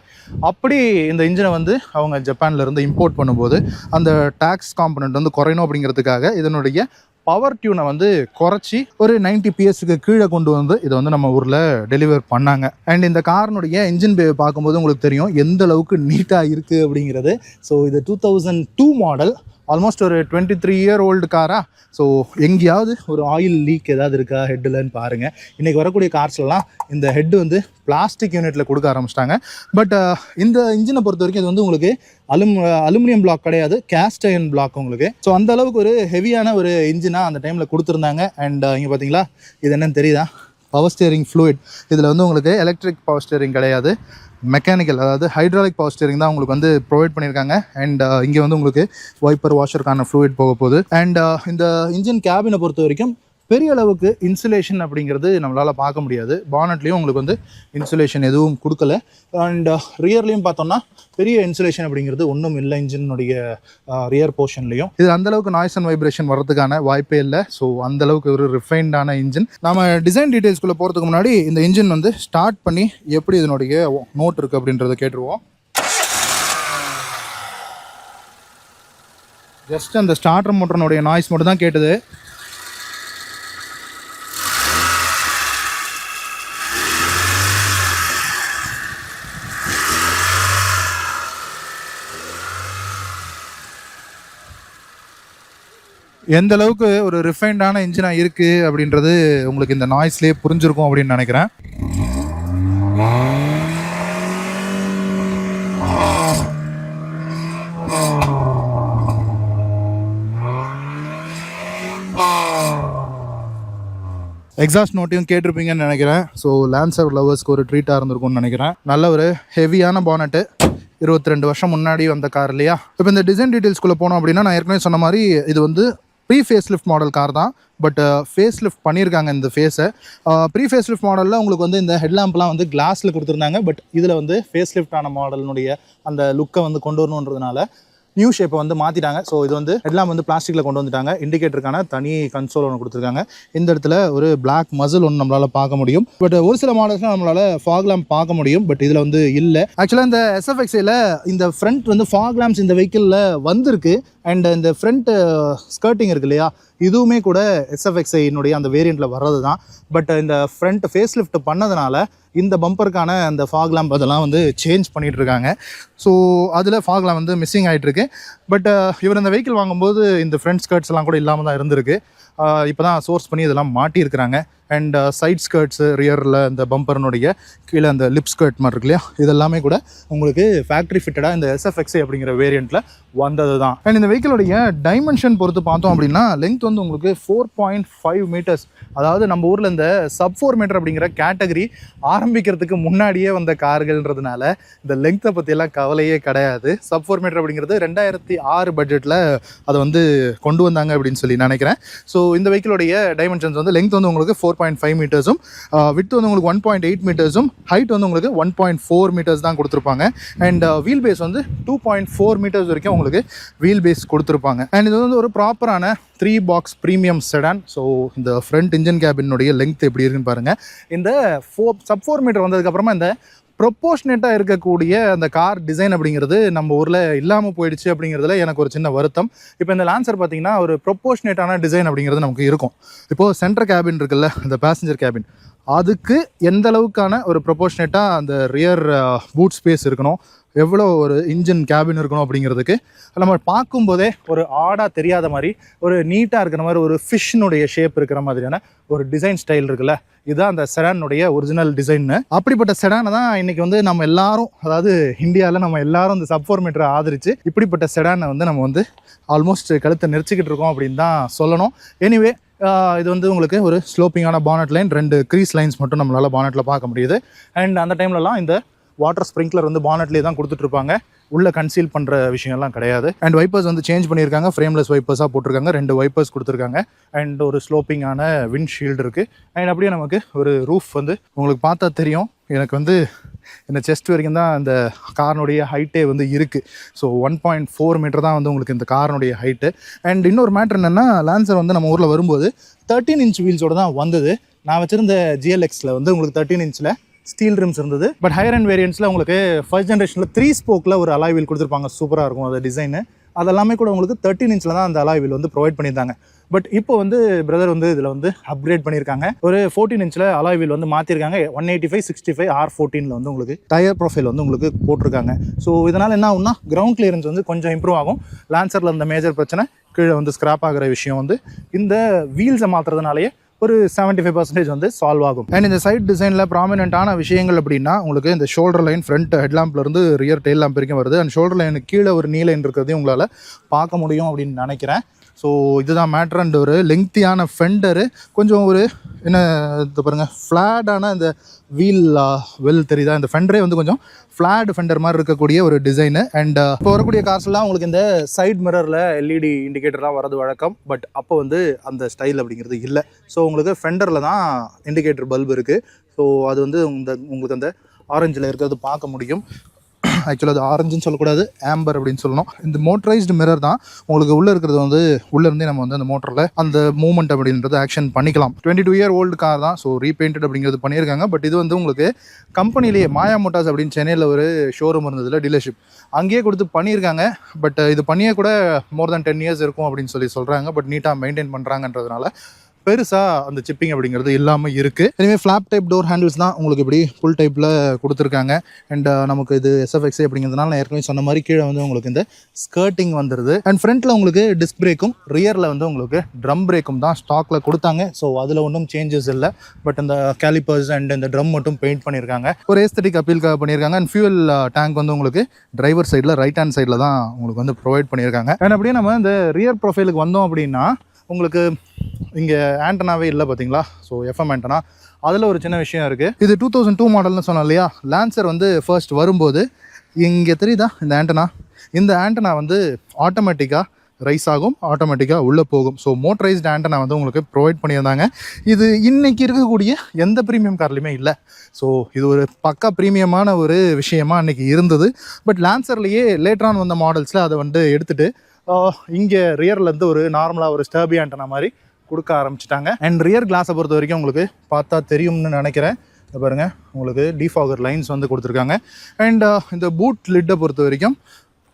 அப்படி இந்த இன்ஜினை வந்து அவங்க ஜப்பான்லேருந்து இம்போர்ட் பண்ணும்போது அந்த டேக்ஸ் காம்பனண்ட் வந்து குறையணும் அப்படிங்கிறதுக்காக இதனுடைய பவர் டியூனை வந்து குறைச்சி ஒரு 90 PSக்கு கீழே கொண்டு வந்து இதை வந்து நம்ம ஊரில் டெலிவர் பண்ணாங்க. அண்ட் இந்த காரினுடைய இன்ஜின் பே பார்க்கும்போது உங்களுக்கு தெரியும் எந்த அளவுக்கு நீட்டாக இருக்குது அப்படிங்கிறது. ஸோ இது 2002 மாடல், ஆல்மோஸ்ட் ஒரு 23 இயர் ஓல்டு காரா. ஸோ எங்கேயாவது ஒரு ஆயில் லீக் ஏதாவது இருக்கா ஹெட்டில்னு பாருங்கள். இன்றைக்கி வரக்கூடிய கார்ஸ்லாம் இந்த ஹெட்டு வந்து பிளாஸ்டிக் யூனிட்டில் கொடுக்க ஆரம்பிச்சிட்டாங்க. பட் இந்த இன்ஜினை பொறுத்த வரைக்கும் இது வந்து உங்களுக்கு அலுமினியம் பிளாக் கிடையாது, கேஸ்ட் அயர்ன் பிளாக் உங்களுக்கு. ஸோ அந்த அளவுக்கு ஒரு ஹெவியான ஒரு இன்ஜினாக அந்த டைமில் கொடுத்துருந்தாங்க. அண்ட் இங்கே பார்த்தீங்களா, இது என்னென்னு தெரியுதா, பவர் ஸ்டியரிங் ஃப்ளூயிட். இதில் வந்து உங்களுக்கு எலக்ட்ரிக் பவர் ஸ்டியரிங் கிடையாது, மெக்கானிக்கல், அதாவது ஹைட்ராலிக் பவர் ஸ்டியரிங் தான் உங்களுக்கு வந்து ப்ரொவைட் பண்ணியிருக்காங்க. அண்ட் இங்கே வந்து உங்களுக்கு வைப்பர் வாஷருக்கான ஃப்ளூயிட் போக போகுது. அண்ட் இந்த இன்ஜின் கேபினை பொறுத்த வரைக்கும் பெரிய அளவுக்கு இன்சுலேஷன் அப்படிங்கிறது நம்மளால் பார்க்க முடியாது. பானட்லேயும் உங்களுக்கு வந்து இன்சுலேஷன் எதுவும் கொடுக்கல. அண்ட் ரியர்லேயும் பார்த்தோம்னா பெரிய இன்சுலேஷன் அப்படிங்கிறது ஒன்றும் இல்லை இன்ஜினுடைய ரியர் போர்ஷன்லேயும். இது அந்தளவுக்கு நாய்ஸ் அண்ட் வைப்ரேஷன் வரதுக்கான வாய்ப்பே இல்லை. ஸோ அந்தளவுக்கு ஒரு ரிஃபைன்டான இன்ஜின். நம்ம டிசைன் டீட்டெயில்ஸ்குள்ளே போகிறதுக்கு முன்னாடி இந்த இன்ஜின் வந்து ஸ்டார்ட் பண்ணி எப்படி இதனுடைய நோட் இருக்குது அப்படின்றத கேட்டுருவோம். ஜஸ்ட் அந்த ஸ்டார்டர் மோட்டர்னுடைய நாய்ஸ் மட்டும் தான் கேட்டது. எந்த அளவுக்கு ஒரு ரிஃபைன்டான இன்ஜினாக இருக்குது அப்படின்றது உங்களுக்கு இந்த நாய்ஸ்லேயே புரிஞ்சிருக்கும் அப்படின்னு நினைக்கிறேன். எக்ஸாஸ்ட் நோட்டையும் கேட்டிருப்பீங்கன்னு நினைக்கிறேன். ஸோ லான்சர் லவர்ஸ்க்கு ஒரு ட்ரீட்டாக இருந்திருக்கும்னு நினைக்கிறேன். நல்ல ஒரு ஹெவியான பானட்டு, 22 வருஷம் முன்னாடி வந்த கார் இல்லையா. இப்போ இந்த டிசைன் டீட்டெயில்ஸ்குள்ளே போனோம் அப்படின்னா, நான் ஏற்கனவே சொன்ன மாதிரி இது வந்து pre facelift model car தான். பட் ஃபேஸ் லிஃப்ட் பண்ணியிருக்காங்க இந்த ஃபேஸை. ப்ரீ ஃபேஸ் லிஃப்ட் மாடலில் உங்களுக்கு வந்து இந்த ஹெட்லாம்ப்லாம் வந்து கிளாஸில் கொடுத்துருந்தாங்க. பட் இதில் வந்து ஃபேஸ் லிஃப்ட் ஆன மாடலினுடைய அந்த லுக்கை வந்து கொண்டு வரணுன்றதுனால நியூ ஷேப்பை வந்து மாற்றிட்டாங்க. ஸோ இது வந்து எல்லாம் வந்து பிளாஸ்டிக்கில் கொண்டு வந்துட்டாங்க. இண்டிகேட்டருக்கான தனி கன்சோல் ஒன்று கொடுத்துருக்காங்க. இந்த இடத்துல ஒரு பிளாக் மசில் ஒன்று நம்மளால் பார்க்க முடியும். பட் ஒரு சில மாடல்ஸ்லாம் நம்மளால் ஃபாக் லேம்ப் பார்க்க முடியும். பட் இதில் வந்து இல்லை. ஆக்சுவலாக இந்த SFXA இந்த ஃப்ரண்ட் வந்து ஃபாக் லேம்ப்ஸ் இந்த வெஹிக்கிளில் வந்திருக்கு. அண்ட் இந்த ஃப்ரண்ட் ஸ்கர்ட்டிங் இருக்கு இல்லையா, இதுவுமே கூட SFXA அந்த வேரியண்ட்டில் வர்றது தான். பட் இந்த ஃப்ரண்ட் ஃபேஸ் லிஃப்ட் பண்ணதுனால இந்த பம்பருக்கான அந்த ஃபாக் லேம்ப் அதெல்லாம் வந்து சேஞ்ச் பண்ணிகிட்டு இருக்காங்க. ஸோ அதில் ஃபாக் லேம்ப் வந்து மிஸ்ஸிங் ஆகிட்டுருக்கு. பட் இவர் இந்த வெஹிக்கிள் வாங்கும்போது இந்த ஃப்ரண்ட் ஸ்கர்ட்ஸ் எல்லாம் கூட இல்லாமல் தான் இருந்திருக்கு. இப்போ தான் சோர்ஸ் பண்ணி இதெல்லாம் மாட்டியிருக்கிறாங்க. அண்ட் சைட் ஸ்கர்ட்ஸு, ரியரில் இந்த பம்பர்னுடைய கீழே அந்த லிப் ஸ்கர்ட் மாதிரி இருக்கு இல்லையா, இதெல்லாமே கூட உங்களுக்கு ஃபேக்ட்ரி ஃபிட்டடாக இந்த SFXA அப்படிங்கிற வேரியண்ட்டில் வந்தது தான். அண்ட் இந்த வெஹிக்கிளுடைய டைமென்ஷன் பொறுத்து பார்த்தோம் அப்படின்னா லெங்த் வந்து உங்களுக்கு 4.5 மீட்டர்ஸ். அதாவது நம்ம ஊரில் இந்த sub 4 மீட்டர் அப்படிங்கிற கேட்டகரி ஆரம்பிக்கிறதுக்கு முன்னாடியே வந்த கார்கள்ன்றதுனால இந்த லெங்த்தை பற்றியெல்லாம் கவலையே கிடையாது. sub 4 மீட்டர் அப்படிங்கிறது 2006 பட்ஜெட்டில் அதை வந்து கொண்டு வந்தாங்க அப்படின்னு சொல்லி நினைக்கிறேன். ஸோ இந்த வெஹிக்கிளுடைய டைமென்ஷன்ஸ் வந்து லெங்த் வந்து உங்களுக்கு 4.5 மீட்டர்ஸும், விட்த் வந்து உங்களுக்கு 1.8 மீட்டர்ஸும், ஹைட் வந்து உங்களுக்கு 1.4 மீட்டர்ஸ் தான் கொடுத்துருப்பாங்க. அண்ட் வீல் பேஸ் வந்து 2.4 மீட்டர்ஸ் வரைக்கும் உங்களுக்கு வீல் பேஸ் கொடுத்துருப்பாங்க. அண்ட் இது வந்து ஒரு ப்ராப்பரான 3 பாக்ஸ் ப்ரீமியம் செடான். ஸோ இந்த ஃப்ரண்ட் இன்ஜின் கேபினுடைய லெங்த் எப்படி இருக்குன்னு பாருங்கள். இந்த sub 4 மீட்டர் வந்ததுக்கப்புறமா இந்த ப்ரொப்போர்ஷனேட்டாக இருக்கக்கூடிய அந்த கார் டிசைன் அப்படிங்கிறது நம்ம ஊரில் இல்லாமல் போயிடுச்சு அப்படிங்கிறதுல எனக்கு ஒரு சின்ன வருத்தம். இப்போ இந்த லான்சர் பார்த்தீங்கன்னா ஒரு ப்ரொப்போர்ஷனேட்டான டிசைன் அப்படிங்கிறது நமக்கு இருக்கும். இப்போது சென்டர் கேபின் இருக்குல்ல, இந்த பேசஞ்சர் கேபின், அதுக்கு எந்த அளவுக்கான ஒரு ப்ரொப்போர்ஷனேட்டாக அந்த ரியர் பூட் ஸ்பேஸ் இருக்கணும், எவ்வளோ ஒரு இன்ஜின் கேபின் இருக்கணும் அப்படிங்கிறதுக்கு நம்ம பார்க்கும்போதே ஒரு ஆடாக தெரியாத மாதிரி, ஒரு நீட்டாக இருக்கிற மாதிரி, ஒரு ஃபிஷ்னுடைய ஷேப் இருக்கிற மாதிரியான ஒரு டிசைன் ஸ்டைல் இருக்குல்ல, இதுதான் அந்த செடானுடைய ஒரிஜினல் டிசைன்னு. அப்படிப்பட்ட செடானை தான் இன்றைக்கி வந்து நம்ம எல்லாரும், அதாவது இந்தியாவில் நம்ம எல்லாரும் இந்த sub 4 மீட்டரை ஆதரிச்சு இப்படிப்பட்ட செடானை வந்து நம்ம வந்து ஆல்மோஸ்ட் கழுத்தை நெரிச்சிக்கிட்டு இருக்கோம் அப்படின்னு தான் சொல்லணும். எனிவே இது வந்து உங்களுக்கு ஒரு ஸ்லோப்பிங்கான பானட் லைன், 2 க்ரீஸ் லைன்ஸ் மட்டும் நம்மளால் பானட்டில் பார்க்க முடியுது. அண்ட் அந்த டைம்லலாம் இந்த வாட்டர் ஸ்ப்ரிங்க்லர் வந்து பானட்லேயே தான் கொடுத்துட்ருப்பாங்க. உள்ளே கன்சீல் பண்ணுற விஷயம்லாம் கிடையாது. அண்ட் வைப்பர்ஸ் வந்து சேஞ்ச் பண்ணியிருக்காங்க. ஃப்ரேம்லெஸ் வைப்பர்ஸாக போட்டிருக்காங்க. 2 வைப்பர்ஸ் கொடுத்துருக்காங்க. அண்ட் ஒரு ஸ்லோப்பிங்கான விண்ட்ஷீல்டு இருக்குது. அண்ட் அப்படியே நமக்கு ஒரு ரூஃப் வந்து உங்களுக்கு பார்த்தா தெரியும். எனக்கு வந்து இந்த செஸ்ட் வரைக்கும் தான் இந்த காரினுடைய ஹைட்டே வந்து இருக்குது. ஸோ 1.4 மீட்டர் தான் வந்து உங்களுக்கு இந்த காரினுடைய ஹைட்டு. அண்ட் இன்னொரு மேட்ரு என்னென்னா, லான்சர் வந்து நம்ம ஊரில் வரும்போது 13 இன்ச் வீல்ஸோடு தான் வந்தது. நான் வச்சுருந்த GLXல வந்து உங்களுக்கு 13 இன்ச்சில் ஸ்டீல் ரிம்ஸ் இருந்தது. பட் ஹையர் அண்ட் வேரியன்ட்ஸில் உங்களுக்கு ஃபர்ஸ்ட் ஜென்ரேஷனில் 3 ஸ்போக்கில் ஒரு அலாய் வீல் கொடுத்துருப்பாங்க. சூப்பராக இருக்கும் அது டிசைனு. அதெல்லாமே கூட உங்களுக்கு 13 இன்ச்சில் தான் அந்த அலாய் வீல் வந்து ப்ரொவைட் பண்ணியிருந்தாங்க. பட் இப்போ வந்து பிரதர் வந்து இதில் வந்து அப்கிரேட் பண்ணியிருக்காங்க. ஒரு 14 இன்ச்சில் அலாய் வீல் வந்து மாற்றிருக்காங்க. 185/65 R14 வந்து உங்களுக்கு டயர் ப்ரொஃபைல் வந்து உங்களுக்கு போட்டிருக்காங்க. ஸோ இதனால் என்ன ஆகும்னா, கிரவுண்ட் கிளியரன்ஸ் வந்து கொஞ்சம் இம்ப்ரூவ் ஆகும். லான்சரில் இந்த மேஜர் பிரச்சனை, கீழே வந்து ஸ்கிராப் ஆகிற விஷயம் வந்து இந்த வீல்ஸை மாற்றுறதுனாலேயே ஒரு 75% வந்து சால்வ் ஆகும். அண்ட் இந்த சைட் டிசைனில் ப்ராமினென்ட்டான விஷயங்கள் அப்படின்னா, உங்களுக்கு இந்த ஷோல்டர் லைன் ஃப்ரண்ட் ஹெட்லாம்ப்லேருந்து ரியர் டெயில் லேம்ப் வரைக்கும் வருது. அண்ட் ஷோல்டர் லைனுக்கு கீழே ஒரு நீ லைன் இருக்கிறதையும் உங்களால் பார்க்க முடியும் அப்படின்னு நினைக்கிறேன். ஸோ இதுதான் மேட்ரு. அண்ட் ஒரு லெங்க்த்தியான ஃபெண்டரு, கொஞ்சம் ஒரு என்ன இது பாருங்கள், ஃப்ளாட்டான இந்த வீல் வெல் தெரியுதா, இந்த ஃபெண்டரே வந்து கொஞ்சம் ஃப்ளாட் ஃபெண்டர் மாதிரி இருக்கக்கூடிய ஒரு டிசைனு. அண்ட் இப்போ வரக்கூடிய கார்ஸ்லாம் உங்களுக்கு இந்த சைட் மிரரில் LED இண்டிகேட்டர்லாம் வரது வழக்கம். பட் அப்போ வந்து அந்த ஸ்டைல் அப்படிங்கிறது இல்லை. ஸோ உங்களுக்கு ஃபெண்டரில் தான் இண்டிகேட்டர் பல்ப் இருக்குது. ஸோ அது வந்து உங்களுக்கு அந்த ஆரஞ்சில் இருக்கிறது பார்க்க முடியும். ஆக்சுவலாக அது ஆரஞ்சுன்னு சொல்லக்கூடாது, ஆம்பர் அப்படின்னு சொல்லணும். இந்த மோட்டரைஸ்டு மிரர் தான் உங்களுக்கு உள்ளே இருக்கிறது வந்து உள்ளேருந்தே நம்ம வந்து அந்த மோட்டரில் அந்த மூவ்மெண்ட் அப்படின்றது ஆக்ஷன் பண்ணிக்கலாம். 22 இயர் ஓல்டு கார் தான். ஸோ ரீபெயிண்டட் அப்படிங்கிறது பண்ணியிருக்காங்க. பட் இது வந்து உங்களுக்கு கம்பெனிலேயே மாயா மோட்டார்ஸ் அப்படின்னு சென்னையில் ஒரு ஷோரூம் இருந்ததில்ல, டீலர்ஷிப், அங்கேயே கொடுத்து பண்ணியிருக்காங்க. பட் இது பண்ணியே கூட மோர் தென் 10 இயர்ஸ் இருக்கும் அப்படின்னு சொல்கிறாங்க. பட் நீட்டாக மெயின்டைன் பண்ணுறாங்கன்றதுனால பெருசாக அந்த சிப்பிங் அப்படிங்கிறது இல்லாமல் இருக்குது. எனவே ஃப்ளாப் டைப் டோர் ஹேண்டில்ஸ் தான் உங்களுக்கு இப்படி ஃபுல் டைப்பில் கொடுத்துருக்காங்க. அண்ட் நமக்கு இது SFXA அப்படிங்கிறதுனால நான் ஏற்கனவே சொன்ன மாதிரி கீழே வந்து உங்களுக்கு இந்த ஸ்கர்ட்டிங் வந்துடுது. அண்ட் ஃப்ரண்ட்டில் உங்களுக்கு டிஸ்க் பிரேக்கும், ரியரில் வந்து உங்களுக்கு ட்ரம் பிரேக்கும் தான் ஸ்டாக்கில் கொடுத்தாங்க. ஸோ அதில் ஒன்றும் சேஞ்சஸ் இல்லை. பட் இந்த கேலிப்பர்ஸ் அண்ட் இந்த ட்ரம் மட்டும் பெயிண்ட் பண்ணியிருக்காங்க. ஒரு ஏஸ்தட்டிக் அப்பீலுக்காக பண்ணியிருக்காங்க. அண்ட் ஃபியூவல் டேங்க் வந்து உங்களுக்கு டிரைவர் சைடில் ரைட் ஹேண்ட் சைடில் தான் உங்களுக்கு வந்து ப்ரொவைட் பண்ணியிருக்காங்க. அண்ட் அப்படியே நம்ம இந்த ரியர் ப்ரொஃபைலுக்கு வந்தோம் அப்படின்னா, உங்களுக்கு இங்கே ஆண்டனாவே இல்லை பார்த்தீங்களா. ஸோ FM ஆண்டனா, அதில் ஒரு சின்ன விஷயம் இருக்குது. இது 2002 மாடல்னு சொன்னோம் இல்லையா. லான்சர் வந்து ஃபர்ஸ்ட் வரும்போது இங்கே தெரியுதா இந்த ஆண்டனா வந்து ஆட்டோமேட்டிக்காக ரைஸ் ஆகும், ஆட்டோமேட்டிக்காக உள்ளே போகும். ஸோ மோட்டரைஸ்டு ஆண்டனா வந்து உங்களுக்கு ப்ரொவைட் பண்ணியிருந்தாங்க. இது இன்றைக்கி இருக்கக்கூடிய எந்த ப்ரீமியம் கார்லையுமே இல்லை. ஸோ இது ஒரு பக்கா ப்ரீமியமான ஒரு விஷயமா அன்றைக்கி இருந்தது. பட் லான்சர்லேயே லேட்டரான் வந்த மாடல்ஸில் அதை வந்து எடுத்துகிட்டு இங்கே ரியர்லேருந்து ஒரு நார்மலாக ஒரு ஸ்டர்பி ஆண்டனா மாதிரி கொடுக்க ஆரம்பிச்சிட்டாங்க. அண்ட் ரியர் கிளாஸை பொறுத்த வரைக்கும் உங்களுக்கு பார்த்தா தெரியும்னு நினைக்கிறேன். இதை பாருங்கள், உங்களுக்கு டிஃபாகர் லைன்ஸ் வந்து கொடுத்துருக்காங்க. அண்ட் இந்த பூட் லிட்டை பொறுத்த வரைக்கும்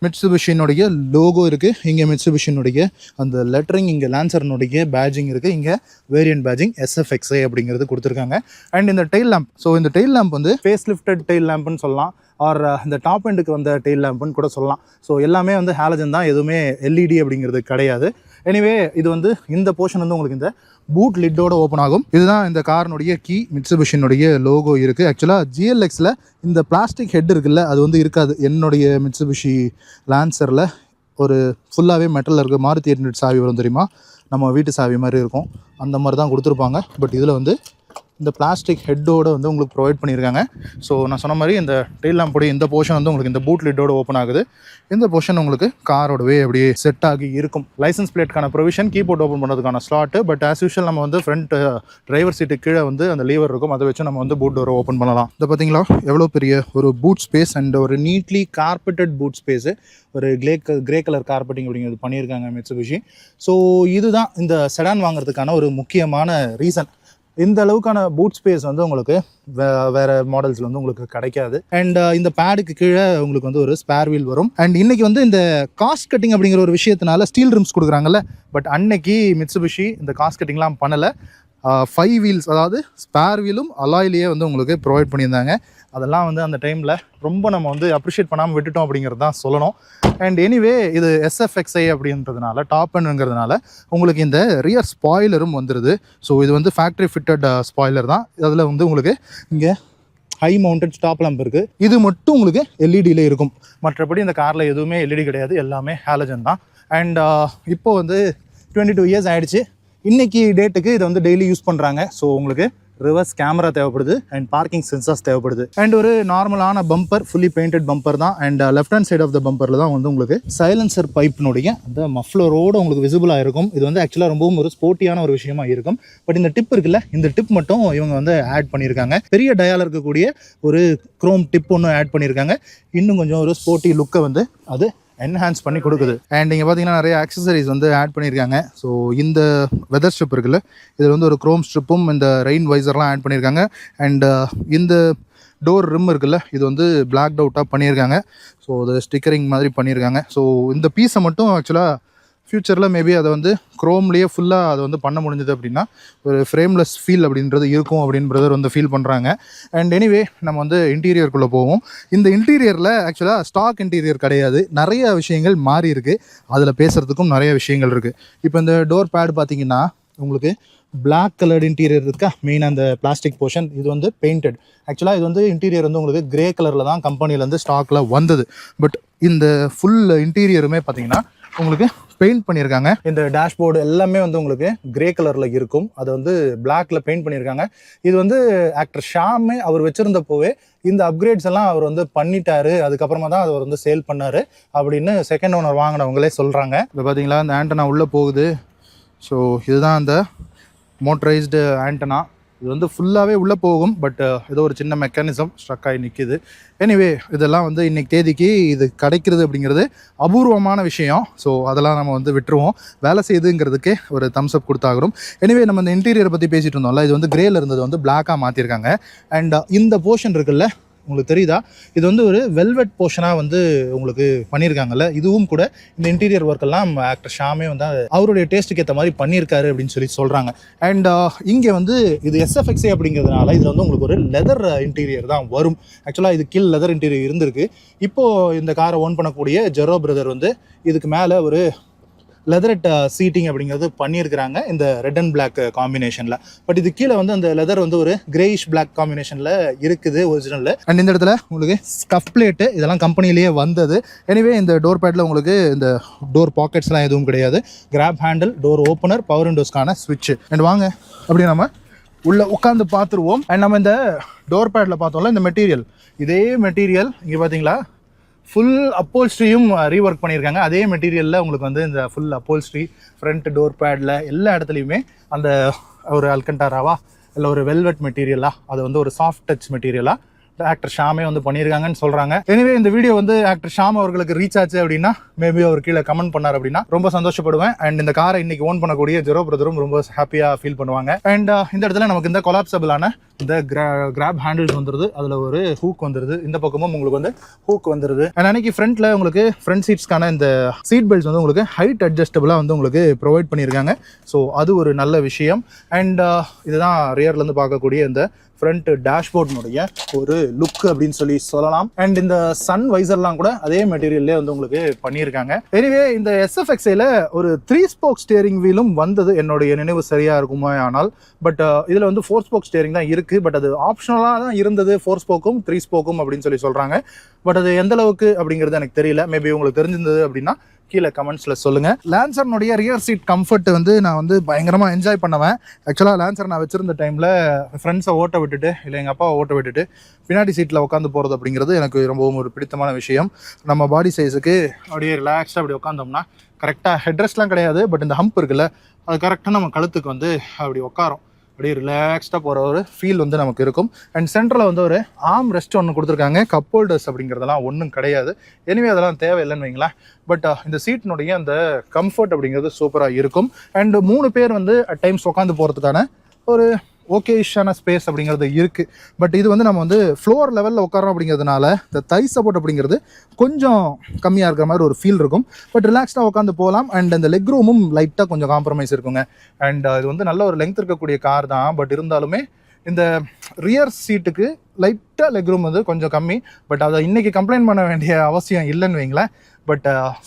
மிட்சுபிஷினுடைய லோகோ இருக்குது. இங்கே மிட்சுபிஷினுடைய அந்த லெட்டரிங், இங்கே லான்சர்னுடைய பேட்ஜிங் இருக்குது. இங்கே வேரியன்ட் பேட்ஜிங் SFXA அப்படிங்கிறது கொடுத்துருக்காங்க. அண்ட் இந்த டெயில் லேம்ப், ஸோ இந்த டெயில் லேம்ப் வந்து ஃபேஸ் லிஃப்டட் டெயில் லேம்ப்னு சொல்லலாம், ஆர் இந்த டாப் எண்டுக்கு வந்த டெயில் லேம்ப்னு கூட சொல்லலாம். ஸோ எல்லாமே வந்து ஹாலஜன் தான், எதுவுமே LED அப்படிங்கிறது கிடையாது. எனிவே இது வந்து இந்த போர்ஷன் வந்து உங்களுக்கு இந்த பூட் லிட்டோட ஓப்பன் ஆகும். இதுதான் இந்த காரினுடைய கீ. மிட்சுபிஷினுடைய லோகோ இருக்குது. ஆக்சுவலாக GLXல இந்த பிளாஸ்டிக் ஹெட் இருக்குல்ல, அது வந்து இருக்காது. என்னுடைய மிட்சுபிஷி லான்சரில் ஒரு ஃபுல்லாகவே மெட்டலில் இருக்க மாருதி 800 சாவி வரும் தெரியுமா, நம்ம வீட்டு சாவி மாதிரி இருக்கும், அந்த மாதிரி தான் கொடுத்துருப்பாங்க. பட் இதில் வந்து இந்த பிளாஸ்டிக் ஹெட்டோடு வந்து உங்களுக்கு ப்ரொவைட் பண்ணியிருக்காங்க. ஸோ நான் சொன்ன மாதிரி இந்த டெயில் லேம்போடைய இந்த போர்ஷன் வந்து உங்களுக்கு இந்த பூட் லிட்டோட ஓப்பன் ஆகுது. இந்த போர்ஷன் உங்களுக்கு காரோடவே அப்படியே செட் ஆகி இருக்கும். லைசன்ஸ் பிளேட்கான ப்ரொவிஷன், கீபோர்ட் ஓப்பன் பண்ணுறதுக்கான ஸ்லாட்டு. பட் ஆஸ் யூஷுவல் நம்ம வந்து ஃப்ரண்ட் டிரைவர் சீட்டு கீழே வந்து அந்த லீவர் இருக்கும், அதை வச்சு நம்ம வந்து பூட் டோரை ஓப்பன் பண்ணலாம். இதை பார்த்தீங்களா எவ்வளோ பெரிய ஒரு பூட் ஸ்பேஸ் அண்ட் ஒரு நீட்லி கார்பெட்டட் பூட் ஸ்பேஸு, ஒரு கிரே கலர் கார்பெட்டிங் அப்படிங்கிறது பண்ணியிருக்காங்க மிட்சுபிஷி. ஸோ இதுதான் இந்த செடான் வாங்குறதுக்கான ஒரு முக்கியமான ரீசன். இந்த அளவுக்கான பூட் ஸ்பேஸ் வந்து உங்களுக்கு வேறு மாடல்ஸில் வந்து உங்களுக்கு கிடைக்காது. அண்ட் இந்த பேடுக்கு கீழே உங்களுக்கு வந்து ஒரு ஸ்பேர் வீல் வரும். அண்ட் இன்றைக்கி வந்து இந்த காஸ்ட் கட்டிங் அப்படிங்கிற ஒரு விஷயத்தினால ஸ்டீல் ரிம்ஸ் கொடுக்குறாங்கல்ல, பட் அன்னைக்கு மிட்சுபிஷி இந்த காஸ்ட் கட்டிங்லாம் பண்ணலை. 5 வீல்ஸ், அதாவது ஸ்பேர் வீலும் அலாயிலேயே வந்து உங்களுக்கு ப்ரொவைட் பண்ணியிருந்தாங்க. அதெல்லாம் வந்து அந்த டைமில் ரொம்ப நம்ம வந்து அப்ரிஷியேட் பண்ணாமல் விட்டுட்டோம் அப்படிங்கிறது தான் சொல்லணும். அண்ட் எனிவே இது SFXA அப்படின்றதுனால, டாப் எண்டுங்கிறதுனால உங்களுக்கு இந்த ரியர் ஸ்பாய்லரும் வந்துடுது. ஸோ இது வந்து ஃபேக்ட்ரி ஃபிட்டட் ஸ்பாய்லர் தான். அதில் வந்து உங்களுக்கு இங்கே ஹை மவுண்டட் ஸ்டாப் லேம்ப் இருக்குது. இது மட்டும் உங்களுக்கு LEDயில் இருக்கும். மற்றபடி இந்த காரில் எதுவுமே LED கிடையாது, எல்லாமே ஹாலஜன் தான். அண்ட் இப்போ வந்து 22 இயர்ஸ் ஆகிடுச்சு. இன்றைக்கி டேட்டுக்கு இதை வந்து டெய்லி யூஸ் பண்ணுறாங்க. ஸோ உங்களுக்கு ரிவர்ஸ் கேமரா தேவைப்படுது அண்ட் பார்க்கிங் சென்சார்ஸ் தேவைப்படுது. அண்ட் ஒரு நார்மலான பம்பர், ஃபுல்லி பெயிண்டட் பம்பர் தான். And left hand side of the பம்பரில் தான் வந்து உங்களுக்கு சைலன்சர் பைப்பினுடைய அந்த மஃப்ளரோடு உங்களுக்கு விசிபிளாக இருக்கும். இது வந்து ஆக்சுவலாக ரொம்பவும் ஒரு ஸ்போர்ட்டியான ஒரு விஷயமா இருக்கும். பட் இந்த டிப் இருக்குல்ல, இந்த டிப் மட்டும் இவங்க வந்து ஆட் பண்ணியிருக்காங்க. பெரிய டயால் இருக்கக்கூடிய ஒரு குரோம் டிப் ஒன்று ஆட் பண்ணியிருக்காங்க. இன்னும் கொஞ்சம் ஒரு ஸ்போர்ட்டி லுக்கை வந்து அது என்ஹான்ஸ் பண்ணி கொடுக்குது. அண்ட் இங்கே பார்த்தீங்கன்னா நிறைய ஆக்சசரிஸ் வந்து ஆட் பண்ணியிருக்காங்க. ஸோ இந்த வெதர் ஸ்ட்ரிப் இருக்குல்ல, இதில் வந்து ஒரு க்ரோம் ஸ்ட்ரிப்பும் இந்த ரெயின் வைசர்லாம் ஆட் பண்ணியிருக்காங்க. அண்ட் இந்த டோர் ரிம் இருக்குல்ல, இது வந்து பிளாக் அவுட்டாக பண்ணியிருக்காங்க. ஸோ அது ஸ்டிக்கரிங் மாதிரி பண்ணியிருக்காங்க. ஸோ இந்த பீஸை மட்டும் ஆக்சுவலாக ஃப்யூச்சரில் மேபி அதை வந்து க்ரோம்லேயே ஃபுல்லாக அதை வந்து பண்ண முடிஞ்சது அப்படின்னா ஒரு ஃப்ரேம்லெஸ் ஃபீல் அப்படின்றது இருக்கும் அப்படின்னு பிரதர் வந்து ஃபீல் பண்ணுறாங்க. அண்ட் எனிவே நம்ம வந்து இன்டீரியருக்குள்ளே போவோம். இந்த இன்டீரியரில் ஆக்சுவலாக ஸ்டாக் இன்டீரியர் கிடையாது, நிறைய விஷயங்கள் மாறி இருக்குது. அதில் பேசுகிறதுக்கும் நிறைய விஷயங்கள் இருக்குது. இப்போ இந்த டோர் பேட் பார்த்தீங்கன்னா உங்களுக்கு பிளாக் கலர்டு இன்டீரியர் இருக்கா, மெயினாக அந்த பிளாஸ்டிக் போர்ஷன் இது வந்து பெயிண்டட். ஆக்சுவலாக இது வந்து இன்டீரியர் வந்து உங்களுக்கு கிரே கலரில் தான் கம்பெனிலேருந்து ஸ்டாக்கில் வந்தது. பட் இந்த ஃபுல் இன்டீரியருமே பார்த்தீங்கன்னா உங்களுக்கு பெயிண்ட் பண்ணியிருக்காங்க. இந்த டேஷ்போர்டு எல்லாமே வந்து உங்களுக்கு கிரே கலரில் இருக்கும், அதை வந்து பிளாக்ல பெயிண்ட் பண்ணியிருக்காங்க. இது வந்து ஆக்டர் ஷாமே அவர் வச்சுருந்தப்போவே இந்த அப்கிரேட்ஸ் எல்லாம் அவர் வந்து பண்ணிட்டாரு, அதுக்கப்புறமா தான் அவர் வந்து சேல் பண்ணார் அப்படின்னு செகண்ட் ஓனர் வாங்கினவங்களே சொல்கிறாங்க. இப்போ பார்த்தீங்களா இந்த ஆண்டனா உள்ளே போகுது. ஸோ இதுதான் அந்த மோட்டரைஸ்டு ஆண்டனா. இது வந்து ஃபுல்லாகவே உள்ளே போகும். பட் ஏதோ ஒரு சின்ன மெக்கானிசம் ஸ்ட்ரக் ஆகி நிற்கிது. எனிவே இதெல்லாம் வந்து இன்றைக்கி தேதிக்கு இது கிடைக்கிறது அப்படிங்கிறது அபூர்வமான விஷயம். ஸோ அதெல்லாம் நம்ம வந்து விட்டுருவோம். வேலை செய்யுதுங்கிறதுக்கே ஒரு தம்ஸ் அப் கொடுத்தாகிறோம். எனிவே நம்ம இந்த இன்டீரியரை பற்றி பேசிகிட்டு இருந்தோம்ல, இது வந்து கிரேல இருந்தது வந்து பிளாக்காக மாற்றிருக்காங்க. அண்ட் இந்த போர்ஷன் இருக்குல்ல, உங்களுக்கு தெரியுதா, இது வந்து ஒரு வெல்வெட் போர்ஷனாக வந்து உங்களுக்கு பண்ணியிருக்காங்கல்ல, இதுவும் கூட இந்த இன்டீரியர் ஒர்க்கெல்லாம் ஆக்டர் ஷாமே வந்து அவருடைய டேஸ்ட்டுக்கு ஏற்ற மாதிரி பண்ணியிருக்காரு அப்படின்னு சொல்லி சொல்கிறாங்க. அண்ட் இங்கே வந்து இது SFXA அப்படிங்கிறதுனால இதில் வந்து உங்களுக்கு ஒரு லெதர் இன்டீரியர் தான் வரும். ஆக்சுவலாக இது கீழ் லெதர் இன்டீரியர் இருந்திருக்கு. இப்போது இந்த காரை ஓன் பண்ணக்கூடிய ஜெரோ பிரதர் வந்து இதுக்கு மேலே ஒரு லெதரட் சீட்டிங் அப்படிங்கிறது பண்ணியிருக்கிறாங்க இந்த ரெட் அண்ட் பிளாக் காம்பினேஷனில். பட் இது கீழே வந்து அந்த லெதர் வந்து ஒரு கிரேயிஷ் பிளாக் காம்பினேஷனில் இருக்குது ஒரிஜினலில். அண்ட் இந்த இடத்துல உங்களுக்கு ஸ்கஃப் பிளேட்டு இதெல்லாம் கம்பெனிலேயே வந்தது. எனிவே இந்த டோர் பேட்டில் உங்களுக்கு இந்த டோர் பாக்கெட்ஸ்லாம் எதுவும் கிடையாது. Grab handle, door opener, power விண்டோஸ்க்கான ஸ்விட்ச். அண்ட் வாங்க அப்படி நம்ம உள்ளே உட்காந்து பார்த்துருவோம். அண்ட் நம்ம இந்த டோர் பேடில் பார்த்தோம்ல, இந்த மெட்டீரியல், இதே மெட்டீரியல் இங்கே பார்த்தீங்களா ஃபுல் அப்போல்ஸ்ட்ரியும் ரீஒர்க் பண்ணியிருக்காங்க. அதே மெட்டீரியலில் உங்களுக்கு வந்து இந்த ஃபுல் அப்போல்ஸ்ட்ரி ஃப்ரண்ட் டோர் பேடில் எல்லா இடத்துலையுமே அந்த ஒரு அல்கண்டாராவா இல்லை ஒரு வெல்வெட் மெட்டீரியலா, அது வந்து ஒரு சாஃப்ட் டச் மெட்டீரியலா ஆக்டர் ஷாமே வந்து பண்ணியிருக்காங்கன்னு சொல்றாங்க. எனிவே இந்த வீடியோ வந்து ஆக்டர் ஷாம் அவர்களுக்கு ரீச் ஆச்சு அப்படின்னா மேபி அவர் கீழே கமெண்ட் பண்ணார் அப்படின்னா ரொம்ப சந்தோஷப்படுவேன். அண்ட் இந்த காரை இன்னைக்கு ஓன் பண்ணக்கூடிய ஜெரோ பிரதரும் ரொம்ப ஹாப்பியா ஃபீல் பண்ணுவாங்க. அண்ட் இந்த இடத்துல நமக்கு இந்த கொலாப்சபிளான இந்த கிராப் ஹேண்டில்ஸ் வந்துருது, அதுல ஒரு ஹூக் வந்துருது, இந்த பக்கமும் உங்களுக்கு வந்து ஹூக் வந்துருது. அண்ட் அன்னைக்கு ஃப்ரண்ட்ல உங்களுக்கு ஃப்ரண்ட் சீட்ஸ்க்கான இந்த சீட் பெல்ட்ஸ் வந்து உங்களுக்கு ஹைட் அட்ஜஸ்டபிளா வந்து உங்களுக்கு ப்ரொவைட் பண்ணியிருக்காங்க. ஸோ அது ஒரு நல்ல விஷயம். அண்ட் இதுதான் ரியர்ல இருந்து பார்க்கக்கூடிய இந்த ஃப்ரண்ட் டேஷ்போர்ட்னுடைய ஒரு லுக் அப்படின்னு சொல்லலாம். அண்ட் இந்த சன் வைசர்லாம் கூட அதே மெட்டீரியல்லே வந்து உங்களுக்கு பண்ணியிருக்காங்க. எனிவே இந்த SFXA-ல ஒரு 3 ஸ்போக் ஸ்டியரிங் வீலும் வந்தது, என்னுடைய நினைவு சரியா இருக்குமா ஆனால். பட் இதில் வந்து 4 ஸ்போக் ஸ்டியரிங் தான் இருக்கு. பட் அது ஆப்ஷனலாக தான் இருந்தது, 4 ஸ்போக்கும் 3 ஸ்போக்கும் அப்படின்னு சொல்றாங்க. பட் அது எந்த அளவுக்கு அப்படிங்கிறது எனக்கு தெரியல. மேபி உங்களுக்கு தெரிஞ்சிருந்தது அப்படின்னா கீழே கமெண்ட்ஸில் சொல்லுங்கள். லான்சர்னுடைய ரியர் சீட் கம்ஃபர்ட் வந்து நான் வந்து பயங்கரமாக என்ஜாய் பண்ணுவேன். ஆக்சுவலாக லான்சர் நான் வச்சிருந்த டைமில் ஃப்ரெண்ட்ஸை ஓட்ட விட்டுட்டு இல்லை எங்கள் அப்பாவை ஓட்ட விட்டுட்டு பின்னாடி சீட்டில் உட்காந்து போகிறது அப்படிங்கிறது எனக்கு ரொம்பவும் ஒரு பிடித்தமான விஷயம். நம்ம பாடி சைஸுக்கு அப்படியே ரிலாக்ஸ்டாக அப்படி உட்காந்தோம்னா கரெக்டாக ஹெட்ரெஸ்ட்லாம் கிடையாது, பட் இந்த ஹம்ப் இருக்குல்ல அது கரெக்டாக நம்ம கழுத்துக்கு வந்து அப்படி உட்காரோம், அப்படியே ரிலாக்ஸ்டாக போகிற ஒரு ஃபீல் வந்து நமக்கு இருக்கும். அண்ட் சென்டரில் வந்து ஒரு ஆர்ம் ரெஸ்ட் ஒன்று கொடுத்துருக்காங்க. கப் ஹோல்டர்ஸ் அப்படிங்கிறதெல்லாம் ஒன்றும் கிடையாது. எனிவே அதெல்லாம் தேவையில்லைன்னு வைங்களேன். பட் இந்த சீட்டினுடைய அந்த கம்ஃபர்ட் அப்படிங்கிறது சூப்பராக இருக்கும். அண்ட் 3 பேர் வந்து அட் டைம்ஸ் உட்காந்து போகிறதுக்கான ஒரு ஓகேஷான ஸ்பேஸ் அப்படிங்கிறது இருக்குது. பட் இது வந்து நம்ம வந்து ஃப்ளோர் லெவலில் உட்காரோம் அப்படிங்கிறதுனால இந்த தை சப்போர்ட் அப்படிங்கிறது கொஞ்சம் கம்மியாக இருக்கிற மாதிரி ஒரு ஃபீல் இருக்கும். பட் ரிலாக்ஸ்டாக உட்காந்து போகலாம். அண்ட் அந்த லெக் ரூமும் லைட்டாக கொஞ்சம் காம்ப்ரமைஸ் இருக்குங்க. அண்ட் இது வந்து நல்ல ஒரு லெங்த் இருக்கக்கூடிய கார் தான். பட் இருந்தாலுமே இந்த ரியர் சீட்டுக்கு லைட்டாக லெக் ரூம் வந்து கொஞ்சம் கம்மி. பட் அதை இன்றைக்கி கம்ப்ளைண்ட் பண்ண வேண்டிய அவசியம் இல்லைன்னு வைங்களேன். பட்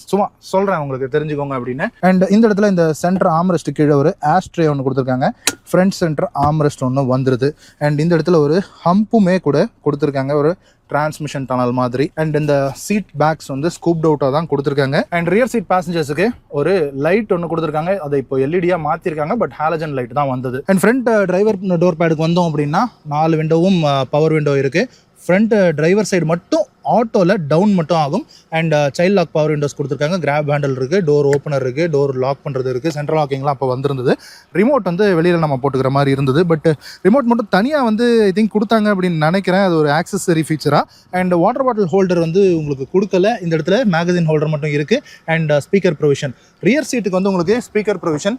சும்மா சொல்கிறேன் உங்களுக்கு தெரிஞ்சுக்கோங்க அப்படின்னு. அண்ட் இந்த இடத்துல இந்த சென்டர் ஆம்ரெஸ்ட் கீழே ஒரு ஆஸ்ட்ரே ஒன்று கொடுத்துருக்காங்க. ஃப்ரண்ட் சென்டர் ஆம்ரெஸ்ட் ஒன்று வந்துடுது. அண்ட் இந்த இடத்துல ஒரு ஹம்புமே கூட கொடுத்துருக்காங்க, ஒரு டிரான்ஸ்மிஷன் டனல் மாதிரி. அண்ட் இந்த சீட் பேக்ஸ் வந்து ஸ்கூப்ட் அவுட்டாக தான் கொடுத்துருக்காங்க. அண்ட் ரியர் சீட் பேசஞ்சர்ஸுக்கு ஒரு லைட் ஒன்று கொடுத்துருக்காங்க, அதை இப்போ எல்இடியாக மாற்றிருக்காங்க. பட் ஹாலஜன் லைட் தான் வந்தது. அண்ட் ஃப்ரண்ட் டிரைவர் டோர் பேடுக்கு வந்தோம் அப்படின்னா 4 விண்டோவும் பவர் விண்டோ இருக்குது. ஃப்ரண்ட் டிரைவர் சைடு மட்டும் ஆட்டோவில் டவுன் மட்டும் ஆகும். And child lock power windows கொடுத்துருக்காங்க. கிராப் ஹேண்டில் இருக்குது, டோர் ஓப்பனர் இருக்குது, டோர் லாக் பண்ணுறது இருக்குது, சென்ட்ரல் லாக்கிங்லாம் அப்போ வந்திருந்தது. ரிமோட் வந்து வெளியில் நம்ம போட்டுக்கிற மாதிரி இருந்தது. பட் ரிமோட் மட்டும் தனியாக வந்து ஐ திங்க் கொடுத்தாங்க அப்படின்னு நினைக்கிறேன். அது ஒரு ஆக்சஸரி ஃபீச்சராக. அண்ட் வாட்டர் பாட்டில் ஹோல்டர் வந்து உங்களுக்கு கொடுக்கல. இந்த இடத்துல மேகசின் ஹோல்டர் மட்டும் இருக்குது. அண்ட் ஸ்பீக்கர் ப்ரொவிஷன் ரியர் சீட்டுக்கு வந்து உங்களுக்கு ஸ்பீக்கர் ப்ரொவிஷன்.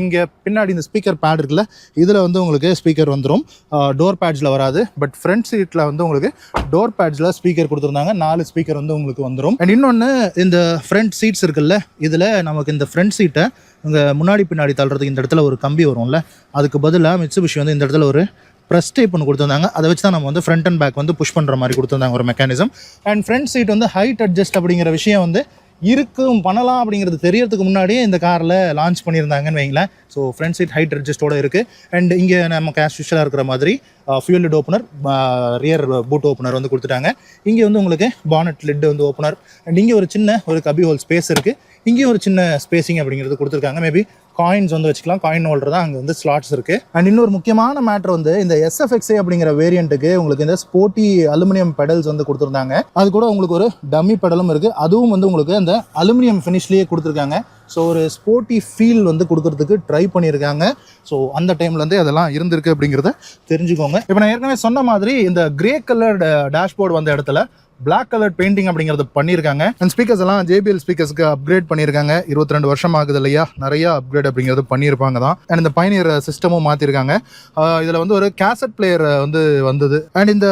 இங்கே பின்னாடி இந்த ஸ்பீக்கர் பேட் இருக்குல்ல, இதில் வந்து உங்களுக்கு ஸ்பீக்கர் வந்துடும். டோர் பேட்ஸில் வராது. பட் ஃப்ரண்ட் சீட்டில் வந்து உங்களுக்கு டோர் பேட்ஸில் ஸ்பீக்கர் கொடுத்துருந்தாங்க. 4 ஸ்பீக்கர் வந்து உங்களுக்கு வந்துடும். அண்ட் இன்னொன்று இந்த ஃப்ரண்ட் சீட்ஸ் இருக்குல்ல, இதில் நமக்கு இந்த ஃப்ரண்ட் சீட்டை இங்கே முன்னாடி பின்னாடி தள்ளுறதுக்கு இந்த இடத்துல ஒரு கம்பி வரும்ல, அதுக்கு பதிலாக மிட்சுபிஷி வந்து இந்த இடத்துல ஒரு ப்ரெஸ் டைப் ஒன்று கொடுத்துருந்தாங்க. அதை வச்சு தான் நம்ம வந்து ஃப்ரண்ட் அண்ட் பேக் வந்து புஷ் பண்ணுற மாதிரி கொடுத்துருந்தாங்க ஒரு மெக்கானிசம். அண்ட் ஃப்ரண்ட் சீட் வந்து ஹைட் அட்ஜஸ்ட் அப்படிங்கிற விஷயம் வந்து இருக்கும் பண்ணலாம் அப்படிங்கிறது தெரியறதுக்கு முன்னாடியே இந்த காரில் லான்ச் பண்ணியிருந்தாங்கன்னு வைங்களேன். ஸோ ஃப்ரண்ட் சீட் ஹைட் அட்ஜஸ்டோடு இருக்குது. அண்ட் இங்கே நம்ம கேஷ் யூஷலாக இருக்கிற மாதிரி fuel lid opener, rear boot opener வந்து கொடுத்துட்டாங்க. இங்கே வந்து உங்களுக்கு பானட் லிட் வந்து ஓப்பனர். அண்ட் இங்கே ஒரு சின்ன ஒரு கபி ஹோல் ஸ்பேஸ் இருக்குது. இங்கேயும் ஒரு சின்ன ஸ்பேசிங் அப்படிங்கிறது கொடுத்துருக்காங்க. மேபி காயின்ஸ் வந்து வச்சுக்கலாம், காயின் ஹோல்டர் தான் அங்கே வந்து ஸ்லாட்ஸ் இருக்குது. அண்ட் இன்னொரு முக்கியமான மேட்ரு வந்து இந்த SFXA அப்படிங்கிற வேரியண்ட்டுக்கு உங்களுக்கு இந்த ஸ்போர்ட்டி அலுமினியம் பெடல்ஸ் வந்து கொடுத்துருந்தாங்க. அது கூட உங்களுக்கு ஒரு டம்மி பெடலும் இருக்குது. அதுவும் வந்து உங்களுக்கு அந்த அலுமினியம் ஃபினிஷ்லேயே கொடுத்துருக்காங்க. ஸோ ஒரு ஸ்போர்ட்டி ஃபீல் வந்து கொடுக்கறதுக்கு ட்ரை பண்ணியிருக்காங்க. ஸோ அந்த டைம்லேருந்தே அதெல்லாம் இருந்திருக்கு அப்படிங்கிறத தெரிஞ்சுக்கோங்க. இப்போ நான் ஏற்கனவே சொன்ன மாதிரி இந்த கிரே கலர் டேஷ்போர்டு வந்த இடத்துல பிளாக் கலர் பெயிண்டிங் அப்படிங்கிறது பண்ணியிருக்காங்க. அண்ட் ஸ்பீக்கர்ஸ் எல்லாம் JBL ஸ்பீக்கர்ஸ்க்கு அப்கிரேட் பண்ணியிருக்காங்க. 22 வருஷம் ஆகுது இல்லையா, நிறைய அப்கிரேட் அப்படிங்கிறது பண்ணியிருப்பாங்க தான். அண்ட் இந்த பயனியர் சிஸ்டமும் மாற்றிருக்காங்க. இதில் வந்து ஒரு கேசட் பிளேயர் வந்து வந்தது. அண்ட் இந்த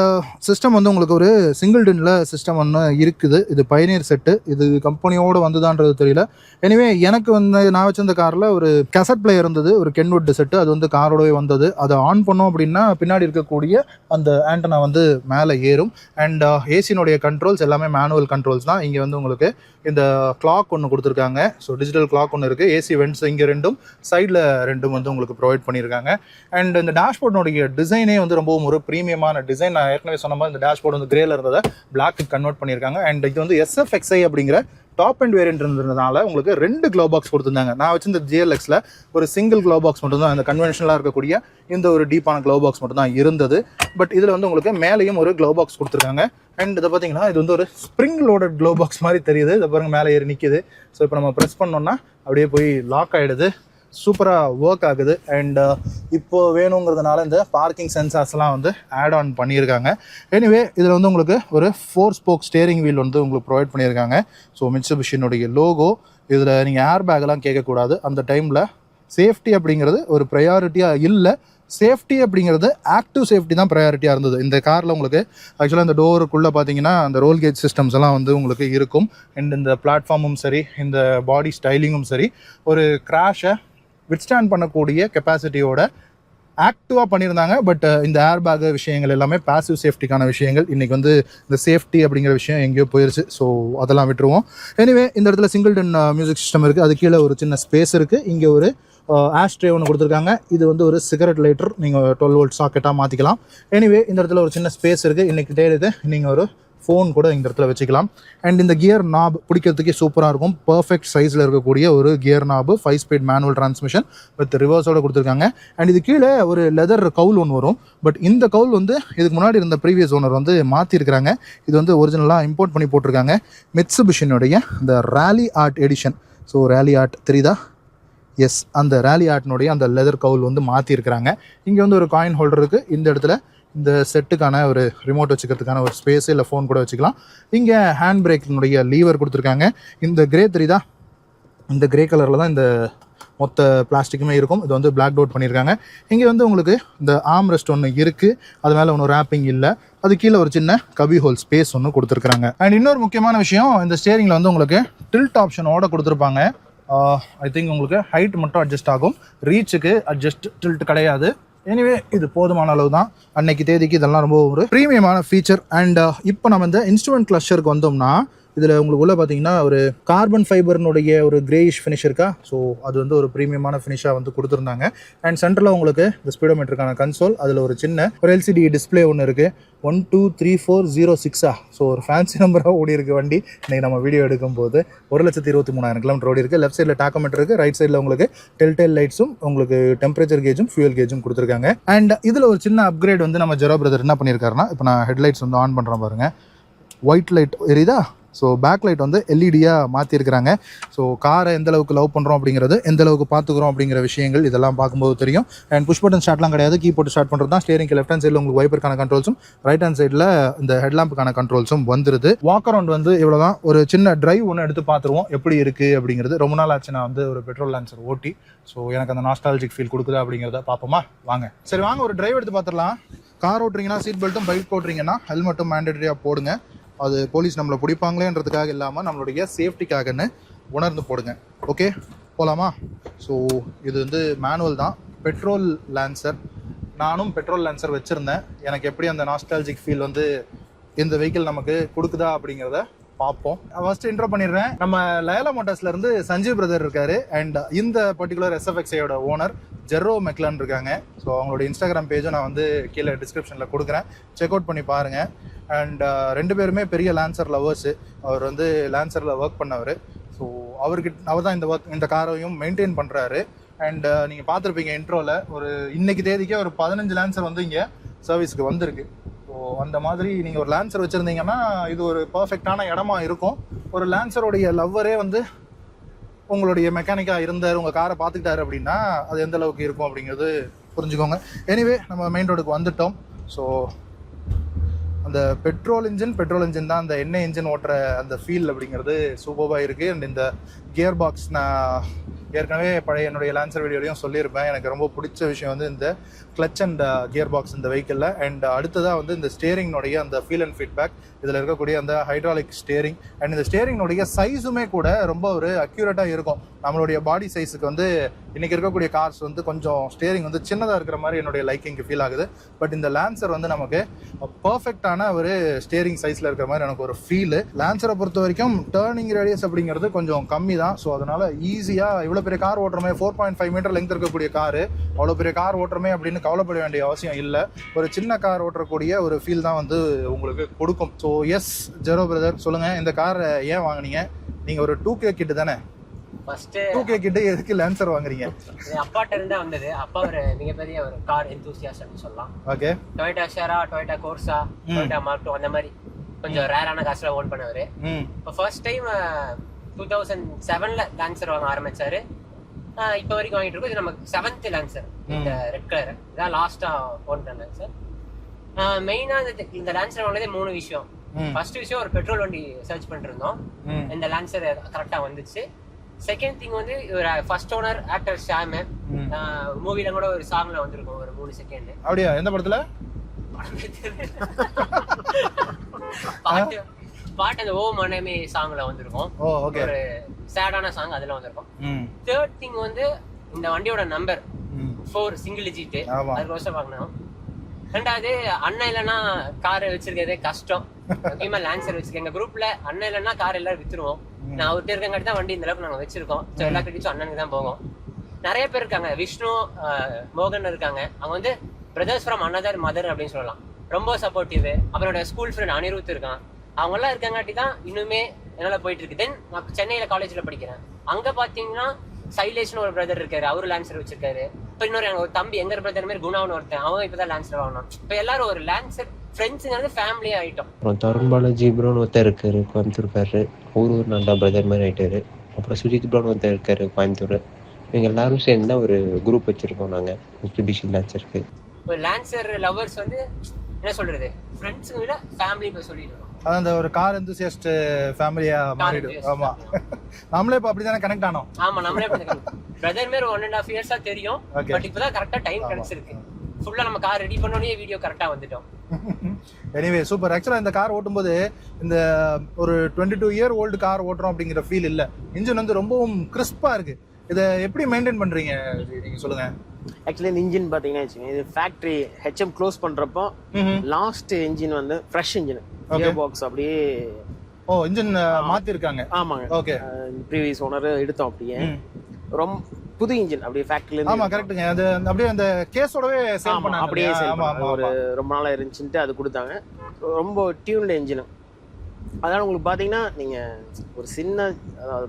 சிஸ்டம் வந்து உங்களுக்கு ஒரு சிங்கிள் டின்ல சிஸ்டம் ஒன்று இருக்குது. இது பயனியர் செட்டு, இது கம்பெனியோடு வந்துதான்றது தெரியல. எனிவே எனக்கு வந்து நான் வச்சிருந்த காரில் ஒரு கேசட் பிளேயர் இருந்தது, ஒரு கென்வுட் செட்டு. அது வந்து காரோடவே வந்தது. அதை ஆன் பண்ணோம் அப்படின்னா பின்னாடி இருக்கக்கூடிய அந்த ஆண்டனா வந்து மேலே ஏறும். அண்ட் ஏசினுடைய கண்ட்ரோல்ஸ் எல்லாமே மேனுவல் கண்ட்ரோல்ஸ் தான். இங்கே வந்து உங்களுக்கு இந்த கிளாக் ஒன்று கொடுத்துருக்காங்க. ஸோ டிஜிட்டல் கிளாக் ஒன்று இருக்குது. ஏசி வெண்ட்ஸ் இங்கே 2ம், சைடில் 2ம் வந்து உங்களுக்கு ப்ரொவைட் பண்ணியிருக்காங்க. அண்ட் இந்த டேஷ்போர்டுடைய டிசைனே வந்து ரொம்பவும் ஒரு ப்ரீமியமான டிசைன். நான் ஏற்கனவே சொன்ன மாதிரி இந்த டேஷ்போர்டு வந்து கிரேல இருந்ததை பிளாக்கு கன்வெர்ட் பண்ணியிருக்காங்க. அண்ட் இது வந்து SFXA அப்படிங்கிற டாப் அண்ட் வேரியன்ட் இருந்ததுனால உங்களுக்கு 2 க்ளோ பாக்ஸ் கொடுத்துருந்தாங்க. நான் வச்சு இந்த GLXல ஒரு சிங்கிள் க்ளோ பாக்ஸ் மட்டும் தான், இந்த கன்வென்ஷனலாக இருக்கக்கூடிய இந்த ஒரு டீப்பான க்ளோ பாக்ஸ் மட்டும் தான் இருந்தது. பட் இதில் வந்து உங்களுக்கு மேலேயும் ஒரு க்ளோ பாக்ஸ் கொடுத்துருக்காங்க. அண்ட் இதை பார்த்தீங்கன்னா இது வந்து ஒரு ஸ்ப்ரிங் லோடட் க்ளோ பாக்ஸ் மாதிரி தெரியுது. இதை பாருங்க மேலே ஏறி நிற்கிது. ஸோ இப்போ நம்ம ப்ரெஸ் பண்ணோம்னா அப்படியே போய் லாக் ஆகிடுது. சூப்பராக ஒர்க் ஆகுது. அண்ட் இப்போ வேணுங்கிறதுனால இந்த பார்க்கிங் சென்சார்ஸ்லாம் வந்து ஆட் ஆன் பண்ணியிருக்காங்க. எனிவே இதில் வந்து உங்களுக்கு ஒரு 4 ஸ்போக் ஸ்டேரிங் வீல் வந்து உங்களுக்கு ப்ரொவைட் பண்ணியிருக்காங்க. ஸோ மிட்சுபிஷியினுடைய லோகோ. இதில் நீங்கள் ஏர் பேக்லாம் கேட்கக்கூடாது. அந்த டைமில் சேஃப்டி அப்படிங்கிறது ஒரு ப்ரையாரிட்டியாக இல்லை. சேஃப்டி அப்படிங்கிறது ஆக்டிவ் சேஃப்டி தான் ப்ரையாரிட்டியாக இருந்தது இந்த காரில். உங்களுக்கு ஆக்சுவலாக இந்த டோருக்குள்ளே பார்த்தீங்கன்னா அந்த ரோல் கேஜ் சிஸ்டம்ஸ் எல்லாம் வந்து உங்களுக்கு இருக்கும். அண்ட் இந்த பிளாட்ஃபார்மும் சரி, இந்த பாடி ஸ்டைலிங்கும் சரி, ஒரு கிராஷை வித்ஸ்டாண்ட் பண்ணக்கூடிய கெப்பாசிட்டியோட ஆக்டிவாக பண்ணியிருந்தாங்க. பட் இந்த ஏர் பேக் விஷயங்கள் எல்லாமே பாசிவ் சேஃப்டிக்கான விஷயங்கள். இன்றைக்கி வந்து இந்த சேஃப்டி அப்படிங்கிற விஷயம் எங்கேயோ போயிடுச்சு. ஸோ அதெல்லாம் விட்டுருவோம். எனிவே இந்த இடத்துல சிங்கிள்டன் மியூசிக் சிஸ்டம் இருக்குது. அது கீழே ஒரு சின்ன ஸ்பேஸ் இருக்குது. இங்கே ஒரு ஆஷ்ட்ரே ஒன்று கொடுத்துருக்காங்க. இது வந்து ஒரு சிகரெட் லைட்டர், நீங்கள் 12 வோல்ட் சாக்கெட்டாக மாற்றிக்கலாம். எனிவே இந்த இடத்துல ஒரு சின்ன ஸ்பேஸ் இருக்குது. இன்றைக்கி டேலுக்கு நீங்கள் ஒரு ஃபோன் கூட இந்த இடத்துல வச்சுக்கலாம். அண்ட் இந்த கியர் நாப் பிடிக்கிறதுக்கே சூப்பராக இருக்கும். பர்ஃபெக்ட் சைஸில் இருக்கக்கூடிய ஒரு gear knob, 5 speed manual transmission with ரிவர்ஸோட கொடுத்துருக்காங்க. அண்ட் இது கீழே ஒரு லெதர் கவுல் ஒன்று வரும். பட் இந்த கவுல் வந்து இதுக்கு முன்னாடி இருந்த ப்ரீவியஸ் ஓனர் வந்து மாற்றிருக்கிறாங்க. இது வந்து ஒரிஜினலாக இம்போர்ட் பண்ணி போட்டிருக்காங்க. மிட்சுபிஷியினுடைய இந்த ராலி ஆர்ட் எடிஷன். ஸோ ராலி ஆர்ட் தெரியுதா? எஸ், அந்த ராலி ஆர்ட்னுடைய அந்த லெதர் கவுல் வந்து மாற்றிருக்கிறாங்க. இங்கே வந்து ஒரு காயின் ஹோல்டர் இருக்குது. இந்த இடத்துல இந்த செட்டுக்கான ஒரு ரிமோட் வச்சுக்கிறதுக்கான ஒரு ஸ்பேஸ், இல்லை ஃபோன் கூட வச்சுக்கலாம். இங்கே ஹேண்ட் பிரேக்கினுடைய லீவர் கொடுத்துருக்காங்க. இந்த கிரே தெரியுதா? இந்த கிரே கலரில் தான் இந்த மொத்த பிளாஸ்டிக்குமே இருக்கும். இது வந்து பிளாக் அவுட் பண்ணியிருக்காங்க. இங்கே வந்து உங்களுக்கு இந்த ஆர்ம் ரெஸ்ட் ஒன்று இருக்குது. அது மேலே ஒன்றும் ரேப்பிங் இல்லை. அது கீழே ஒரு சின்ன கபி ஹோல் ஸ்பேஸ் ஒன்று கொடுத்துருக்காங்க. அண்ட் இன்னொரு முக்கியமான விஷயம், இந்த ஸ்டேரிங்கில் வந்து உங்களுக்கு டில்ட் ஆப்ஷனோட கொடுத்துருப்பாங்க. ஐ திங்க் உங்களுக்கு ஹைட் மட்டும் அட்ஜஸ்ட் ஆகும். ரீச்சுக்கு அட்ஜஸ்ட் டில்ட் கிடையாது. எனிவே இது போதுமான அளவு தான். அன்னைக்கு தேதிக்கு இதெல்லாம் ரொம்ப ஒரு ப்ரீமியமான ஃபீச்சர். அண்ட் இப்போ நம்ம இந்த இன்ஸ்ட்ருமெண்ட் கிளஸ்டருக்கு வந்தோம்னா இதில் உங்களுக்கு உள்ள பார்த்தீங்கன்னா ஒரு கார்பன் ஃபைபர்னுடைய ஒரு கிரேயிஷ் ஃபினிஷ் இருக்கா. ஸோ அது வந்து ஒரு ப்ரீமியமான ஃபினிஷாக வந்து கொடுத்துருந்தாங்க. அண்ட் சென்டரில் உங்களுக்கு இந்த ஸ்பீடோமீட்டருக்கான கன்சோல், அதில் ஒரு சின்ன ஒரு LCD டிஸ்பிளே ஒன்று இருக்குது. 1234006 ஸோ ஒரு ஃபேன்சி நம்பராக ஓடி இருக்குது வண்டி. இன்றைக்கி நம்ம வீடியோ எடுக்கும்போது 1,23,000 கிலோமீட்டர் ஓடி இருக்குது. லெஃப்ட் சைடில் டாக்கோமீட்டர் இருக்குது. ரைட் சைடில் உங்களுக்கு டெல்டெயில் லைட்ஸும், உங்களுக்கு டெம்பரேச்சர் கேஜும், ஃபியூல் கேஜும் கொடுத்துருக்காங்க. அண்ட் இதில் ஒரு சின்ன அப்கிரேட் வந்து நம்ம ஜெரோ பிரதர் என்ன பண்ணியிருக்காருன்னா, இப்போ நான் ஹெட்லைட்ஸ் வந்து ஆன் பண்ணுறேன் பாருங்கள். ஒயிட் லைட் எரியுதா? ஸோ பேக் லைட் வந்து எல்இடியாக மாற்றிருக்கிறாங்க. ஸோ காரை எந்த அளவுக்கு லவ் பண்ணுறோம் அப்படிங்கிறது, எந்த அளவுக்கு பார்த்துக்குறோம் அப்படிங்கிற விஷயங்கள் இதெல்லாம் பார்க்கும்போது தெரியும். அண்ட் புஷ் பட்டன் ஸ்டார்ட்லாம் கிடையாது. கீ போட்டு ஸ்டார்ட் பண்ணுறது தான். ஸ்டேரிங்க்கு லெஃப்ட் ஹேண்ட் சைடில் உங்களுக்கு வைப்பருக்கான கண்ட்ரோல்ஸும், ரைட் ஹேண்ட் சைடில் இந்த ஹெட்லாம்புக்கான கண்ட்ரோல்ஸும் வந்துருது. வாக் அரவுண்ட் வந்து இவ்வளோ தான். ஒரு சின்ன டிரைவ் ஒன்று எடுத்து பார்த்துருவோம் எப்படி இருக்குது அப்படிங்கிறது. ரொம்ப நாள் ஆச்சு நான் வந்து ஒரு பெட்ரோல் லான்சர் ஓட்டி. ஸோ எனக்கு அந்த நாஸ்டாலஜிக் ஃபீல் கொடுக்குதா அப்படிங்கிறத பார்ப்போமா? வாங்க. சரி வாங்க ஒரு டிரைவ் எடுத்து பார்த்துடலாம். கார் ஓட்டுறீங்கன்னா சீட் பெல்ட்டும், பைக் ஓட்டுறீங்கன்னா ஹெல்மெட்டும் மேண்டேட்டரியாக போடுங்க. அது போலீஸ் நம்மளை பிடிப்பாங்களேன்றதுக்காக இல்லாமல் நம்மளுடைய சேஃப்டிக்காகன்னு உணர்ந்து போடுங்க. ஓகே, போகலாமா? ஸோ இது வந்து மேனுவல் தான், பெட்ரோல் லான்சர். நானும் பெட்ரோல் லான்சர் வச்சுருந்தேன். எனக்கு எப்படி அந்த நாஸ்டாலஜிக் ஃபீல் வந்து இந்த வெஹிக்கிள் நமக்கு கொடுக்குதா அப்படிங்கிறத பார்ப்போம். ஃபர்ஸ்ட் இன்ட்ரோ பண்ணிடுறேன். நம்ம லயலா மோட்டார்ஸ்லேருந்து சஞ்சீவ் பிரதர் இருக்காரு. அண்ட் இந்த பர்டிகுலர் SFXஐயோட ஓனர் ஜெரோ மெக்லான் இருக்காங்க. ஸோ அவங்களோட இன்ஸ்டாகிராம் பேஜும் நான் வந்து கீழே டிஸ்கிரிப்ஷனில் கொடுக்குறேன். செக் அவுட் பண்ணி பாருங்கள். அண்ட் 2 பேருமே பெரிய லான்சர் லவர்ஸு. அவர் வந்து லான்சரில் ஒர்க் பண்ணவர். ஸோ அவர் தான் இந்த காரையும் மெயின்டைன் பண்ணுறாரு. அண்ட் நீங்கள் பார்த்துருப்பீங்க இன்ட்ரோவில், ஒரு இன்னைக்கு தேதிக்கே ஒரு 15 லான்சர் வந்து இங்கே சர்வீஸ்க்கு வந்திருக்கு. ஸோ அந்த மாதிரி நீங்கள் ஒரு லான்சர் வச்சுருந்தீங்கன்னா இது ஒரு பர்ஃபெக்டான இடமா இருக்கும். ஒரு லான்சருடைய லவ்வரே வந்து உங்களுடைய மெக்கானிக்காக இருந்தார், உங்கள் காரை பார்த்துக்கிட்டாரு அப்படின்னா அது எந்த அளவுக்கு இருக்கும் அப்படிங்கிறது புரிஞ்சுக்கோங்க. எனிவே நம்ம மெயின் ரோடுக்கு வந்துட்டோம். ஸோ அந்த பெட்ரோல் இன்ஜின் தான் அந்த எண்ணெய் இன்ஜின் ஓட்டுற அந்த ஃபீல் அப்படிங்கிறது சூப்பராக இருக்குது. அண்ட் இந்த கியர் பாக்ஸ் நான் ஏற்கனவே பழைய என்னுடைய லான்சர் வீடியோலையும் சொல்லியிருப்பேன். எனக்கு ரொம்ப பிடிச்ச விஷயம் வந்து இந்த கிளச் அண்ட் கியர் பாக்ஸ் இந்த வெஹிக்கிளில். அண்ட் அடுத்ததாக வந்து இந்த ஸ்டேரிங்னுடைய அந்த ஃபீல் அண்ட் ஃபீட்பேக், இதில் இருக்கக்கூடிய அந்த ஹைட்ராலிக் ஸ்டேரிங். அண்ட் இந்த ஸ்டேரிங்னுடைய சைஸுமே கூட ரொம்ப ஒரு அக்யூரேட்டாக இருக்கும். நம்மளுடைய பாடி சைஸுக்கு வந்து இன்றைக்கி இருக்கக்கூடிய கார்ஸ் வந்து கொஞ்சம் ஸ்டேரிங் வந்து சின்னதாக இருக்கிற மாதிரி என்னுடைய லைக்கிங்க்கு ஃபீல் ஆகுது. பட் இந்த லான்சர் வந்து நமக்கு பர்ஃபெக்டான ஒரு ஸ்டேரிங் சைஸில் இருக்கிற மாதிரி எனக்கு ஒரு ஃபீலு. லான்சரை பொறுத்த வரைக்கும் டேர்னிங் ரேடியஸ் அப்படிங்கிறது கொஞ்சம் கம்மி தான். ஸோ அதனால் ஈஸியாக இவ்வளோ பெரிய கார் ஓட்டுறமே, 4.5 மீட்டர் லெங்க் இருக்கக்கூடிய காரு, அவ்வளோ பெரிய கார் ஓட்டுறமே அப்படின்னு கவலைப்பட வேண்டிய அவசியம் இல்லை. ஒரு சின்ன கார் ஓட்டக்கூடிய ஒரு ஃபீல் தான் வந்து உங்களுக்கு கொடுக்கும். ஸோ எஸ் ஜெரோ பிரதர், சொல்லுங்கள் இந்த காரை ஏன் வாங்கினீங்க, நீங்க ஒரு 2K கிட் தானே? ஃபர்ஸ்ட் 2K கிட் எதுக்கு லான்சர் வாங்குறீங்க? இது அப்பாட்ட இருந்தா வந்தது. அப்பா ஒரு மிகப்பெரிய ஒரு கார் எந்தூசியாஸ்ட் அப்படின்னு சொல்லலாம். Okay. Toyota Sera, Toyota Corsa, Toyota Mark 2 அந்த மாதிரி கொஞ்சம் ரேரான காசுல ஓன் பண்ணவரு. இப்போ ஃபர்ஸ்ட் டைம் 2007ல லான்சர் வாங்க ஆரம்பிச்சாரு. இப்போ வரைக்கும் வாங்கிட்டு இருக்கோம். இது நமக்கு 7th லான்சர். இந்த ரெட் கலர் இதான் லாஸ்டா ஓன் பண்ண லான்சர். மெயினா இந்த லான்சர் வாங்கினதே 3 விஷயம். ஃபர்ஸ்ட் விஷயம் ஒரு பெட்ரோல் வண்டி சர்ச் பண்ணிட்டு இருந்தோம். இந்த லான்சர் கரெக்டா வந்துச்சு. செகண்ட் திங் வந்து ஒரு ஃபர்ஸ்ட் ஓனர் ஆக்டர் ஷாம், மூவில கூட ஒரு சாங்ல வந்திருக்கும் ஒரு 3 செகண்ட். அப்படியா? எந்த படத்துல? பாட்டு அந்த ஓ மனமே சாங்ல வந்திருக்கும். ஒரு சேடான சாங் அதுல வந்திருக்கும். தேர்ட் திங் வந்து இந்த வண்டியோட நம்பர் 4 சிங்கிள் டிஜிட், அது ரோஸ்டா வாங்கணும். ரெண்டாவது அண்ணன் இல்லைன்னா கார் வச்சிருக்கிறதே கஷ்டம். முக்கியமா லான்சர் வச்சிருக்கேன். எங்க குரூப்ல அண்ணன் இல்லைன்னா கார் எல்லாரும் வித்துருவோம். நான் அவர்கிட்ட இருக்கங்காட்டி தான் வண்டி இந்த அளவுக்கு நாங்க வச்சிருக்கோம். ஸோ எல்லா கிரெடிட்ஸும் அண்ணனுக்கு தான் போகும். நிறைய பேர் இருக்காங்க, விஷ்ணு, மோகன் இருக்காங்க. அவங்க வந்து பிரதர்ஸ் ஃப்ரம் அனதர் மதர் அப்படின்னு சொல்லலாம். ரொம்ப சப்போர்ட்டிவ். அவரோட ஸ்கூல் ஃப்ரெண்ட் அனிருத் இருக்கான். அவங்க எல்லாம் இருக்கங்காட்டி தான் இன்னுமே என்னால போயிட்டு இருக்கு. தென் நான் சென்னையில காலேஜ்ல படிக்கிறேன். அங்க பாத்தீங்கன்னா சைலேஷ்னு ஒரு பிரதர் இருக்காரு, அவரு லான்சர் வச்சிருக்காரு. இப்போ இன்னொரு ஒரு தம்பி எங்க பிரதர் மாதிரி குணான்னு ஒருத்தன், அவங்க இப்பதான் லான்சர் வாங்கணும். இப்போ எல்லாரும் ஒரு லான்சர் ஃப்ரெண்ட்ஸுங்கிறது ஃபேமிலி ஆயிட்டோம். அப்புறம் தருண் பாலாஜி ப்ரோன்னு ஒருத்தர் இருக்காரு, கோயம்புத்தூர்காரு. ஒரு நல்லா பிரதர் மாதிரி ஆயிட்டாரு. அப்புறம் சுஜித் ப்ரோன்னு ஒருத்தர் இருக்காரு, கோயம்புத்தூர். இவங்க எல்லாரும் சேர்ந்து தான் ஒரு குரூப் வச்சிருக்கோம் நாங்க, மிட்சுபிஷி லான்சருக்கு. ஒரு லான்சர் லவர்ஸ் வந்து என்ன சொல்றது, ஃப்ரெண்ட்ஸுங்க விட ஃபேமிலி போய் சொல்லிட்டு அதான் அந்த ஒரு கார் எந்தூசியஸ்ட் ஃபேமிலியா மாறிடும். ஆமா, நம்மளே இப்போ அப்படிதானே கனெக்ட் ஆனோம். ஆமா, நம்மளே பிரதர் மேல 1.5 இயர்ஸா தெரியும். பட் இப்பதான் கரெக்டா டைம் கிடைச்சிருக்கு. ஃபுல்லா நம்ம கார் ரெடி பண்ணோனே வீடியோ கரெக்டா வந்துட்டோம். Anyway super. ஆக்சுவலா இந்த கார் ஓட்டும்போது இந்த ஒரு 22 இயர் ஓல்டு கார் ஓட்டுறோம் அப்படிங்கிற ஃபீல் இல்ல. இன்ஜின் வந்து ரொம்பவும் கிறிஸ்பா இருக்கு. இதை எப்படி மெயின்டைன் பண்றீங்க நீங்க சொல்லுங்க. ஆக்சுவலி இந்த இன்ஜின் பாத்தீங்கன்னா வச்சுக்கோங்க, இது ஃபேக்டரி HM க்ளோஸ் பண்றப்போ லாஸ்ட் இன்ஜின் வந்து ஃப்ரெஷ் இன்ஜின், கியர் பாக்ஸ் அப்படியே இன்ஜின் மாத்தி இருக்காங்க. ஆமாங்க. ஓகே, ப்ரீவியஸ் ஓனர் எடுத்தோம் அப்படியே. ரொம்ப புது இன்ஜின் அப்படியே ஃபேக்டரில. ஆமா, கரெக்ட்டுங்க. அது அப்படியே அந்த கேஸோடவே சேல் பண்ணாங்க. அப்படியே சேல் பண்ணாங்க. ஒரு ரொம்ப நாளா இருந்துச்சுட்டு அது கொடுத்தாங்க. ரொம்ப டியூன்டு இன்ஜின். அதனால உங்களுக்கு பாத்தீங்கன்னா நீங்க ஒரு சின்ன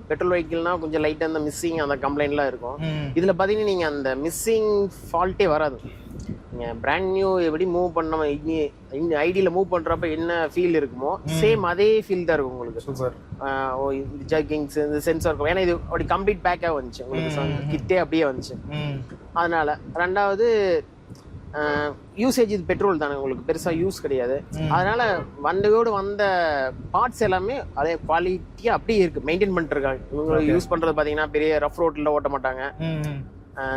பெட்ரோல் வெஹிக்கிள்னா கொஞ்சம் லைட்டா அந்த மிஸ்ஸிங் அந்த கம்ப்ளைண்ட்லாம் இருக்கும். இதுல பாத்தீங்கன்னா நீங்க அந்த மிஸ்ஸிங் ஃபால்ட்டே வராது. நீங்க பிராண்ட் நியூ எப்படி மூவ் பண்ண ஐடியில மூவ் பண்றப்ப என்ன ஃபீல் இருக்குமோ சேம் அதே ஃபீல் தான் இருக்கும் உங்களுக்கு. சூப்பர். ஜர்க்கிங்ஸ், இந்த சென்சார் இருக்கும். ஏன்னா இது அப்படி கம்ப்ளீட் பேக்கா வந்துச்சு உங்களுக்கு, கிட்டே அப்படியே வந்துச்சு. அதனால ரெண்டாவது யூசேஜ், இது பெட்ரோல் தானே, உங்களுக்கு பெருசா யூஸ் கிடையாது. அதனால வண்டியோடு வந்த பார்ட்ஸ் எல்லாமே அதே குவாலிட்டியா அப்படியே இருக்கு, மெயின்டைன் பண்ணிட்டு இருக்காங்க. இவங்க யூஸ் பண்றது பாத்தீங்கன்னா பெரிய ரஃப் ரோட்ல ஓட்ட மாட்டாங்க.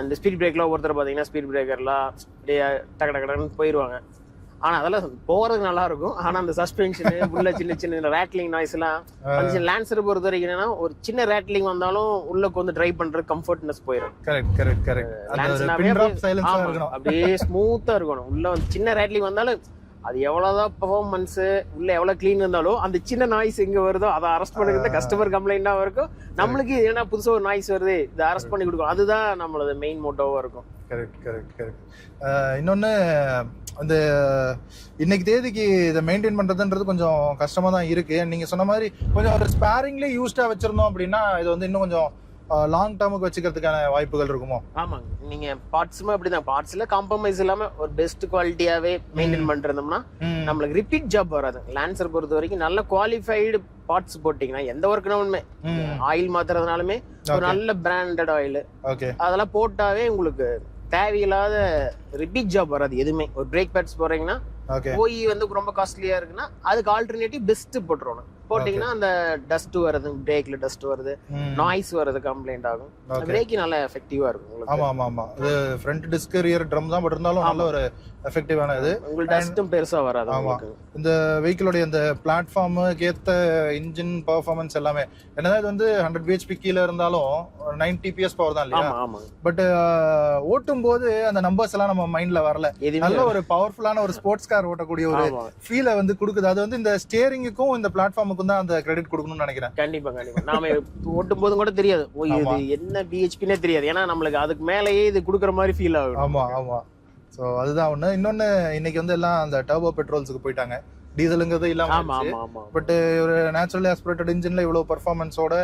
இந்த ஸ்பீட் பிரேக்லாம் ஒருத்தர் பாத்தீங்கன்னா ஸ்பீட் பிரேக்கர்லாம் அப்படியே டக்கு டக்குன்னு போயிடுவாங்க. ஆனா அதெல்லாம் போறதுக்கு நல்லா இருக்கும். ஆனா அந்த சஸ்பென்ஷன் உள்ள சின்ன சின்ன ரேட்லிங் நாய்ஸ் எல்லாம் கொஞ்சம் லான்சர் பொறுத்த வரைக்கும் என்னன்னா ஒரு சின்ன ரேட்லிங் வந்தாலும் உள்ள வந்து டிரைவ் பண்றது கம்ஃபர்ட்னஸ் போயிடும். அப்படியே ஸ்மூத்தா இருக்கணும். உள்ள வந்து சின்ன ரேட்லிங் வந்தாலும் அது எவ்வளவுதான் பெர்ஃபார்மன்ஸ் உள்ள எவ்வளவு கிளீன் இருந்தாலும் அந்த சின்ன நாய்ஸ் எங்க வருதோ அதை அரெஸ்ட் பண்ணுறது கஸ்டமர் கம்ப்ளைண்டா இருக்கும். நம்மளுக்கு ஏன்னா புதுசா ஒரு நாய்ஸ் வருது, இதை அரெஸ்ட் பண்ணி கொடுக்கும். அதுதான் நம்மளோட மெயின் மோட்டோவா இருக்கும். கரெக்ட். இன்னொன்னு அந்த இன்னைக்கு தேதிக்கு இதை மெயின்டைன் பண்றதுன்றது கொஞ்சம் கஷ்டமா தான் இருக்கு. நீங்க சொன்ன மாதிரி கொஞ்சம் ஒரு ஸ்பேரிங்லேயே யூஸ்டா வச்சிருந்தோம் அப்படின்னா இது வந்து இன்னும் கொஞ்சம் லாங் டேர்முக்கு வச்சுக்கிறதுக்கான வாய்ப்புகள் இருக்குமோ? ஆமாங்க. நீங்க பார்ட்ஸுமே அப்படிதான், பார்ட்ஸ்ல காம்ப்ரமைஸ் இல்லாம ஒரு பெஸ்ட் குவாலிட்டியாவே மெயின்டைன் பண்ணிருந்தோம்னா நம்மளுக்கு ரிப்பீட் ஜாப் வராது. லான்சர் பொறுத்த வரைக்கும் நல்ல குவாலிஃபைடு பார்ட்ஸ் போட்டீங்கன்னா எந்த ஒர்க்னாலுமே, ஆயில் மாத்துறதுனாலுமே ஒரு நல்ல பிராண்டட் ஆயில் அதெல்லாம் போட்டாவே உங்களுக்கு தேவையில்லாத ரிப்பீட் ஜாப் வராது எதுவுமே. ஒரு பிரேக் பேட்ஸ் போறீங்கன்னா போய் வந்து ரொம்ப காஸ்ட்லியா இருக்குன்னா அதுக்கு ஆல்டர்னேட்டிவ் பெஸ்ட் போட்டுருவோம். போட்டீங்கன்னா அந்த டஸ்ட் வருது, பிரேக்ல டஸ்ட் வருது, நாய்ஸ் வருது, கம்ப்ளைண்ட் ஆகும். பிரேக் நல்ல எஃபெக்டிவா இருக்கும். ஆமா. அது ஃப்ரண்ட் டிஸ்க் ரியர் ட்ரம் தான், பட் இருந்தாலும் நல்ல ஒரு எஃபெக்டிவான இது. உங்களுக்கு டஸ்டும் பெருசா வராது. ஆமா. இந்த வெஹிக்கிளோட இந்த பிளாட்ஃபார்முக்கு ஏத்த இன்ஜின் பெர்ஃபார்மன்ஸ் எல்லாமே என்னதான் இது வந்து 100 bhp கீழ இருந்தாலும் 90 PS பவர் தான் இல்லையா? பட் ஓட்டும் போது அந்த நம்பர்ஸ் எல்லாம் நம்ம மைண்ட்ல வரல. நல்ல ஒரு பவர்ஃபுல்லான ஒரு ஸ்போர்ட்ஸ் கார் ஓட்டக்கூடிய ஒரு ஃபீலை வந்து கொடுக்குது. அது வந்து இந்த ஸ்டியரிங்குக்கும் இந்த பிளாட்ஃபார்முக்கும் தான் அந்த கிரெடிட் கொடுக்கணும்னு நினைக்கிறேன். கண்டிப்பா. நாம ஓட்டும் போதும் கூட தெரியாது இது என்ன பிஹெச்பினே தெரியாது. ஏன்னா நம்மளுக்கு அதுக்கு மேலேயே இது கொடுக்குற மாதிரி ஃபீல் ஆகும். ஆமா. ஸோ அதுதான் ஒண்ணு. இன்னொன்னு இன்னைக்கு வந்து எல்லாம் அந்த டர்போ பெட்ரோல்ஸுக்கு போயிட்டாங்க. டீசலுங்கிறது இல்லாம ஆமா ஆமா ஆமா பட் ஒரு நேச்சுரலி ஆஸ்பிரேட்டட் இன்ஜின்ல இவ்வளவு பெர்ஃபார்மன்ஸோட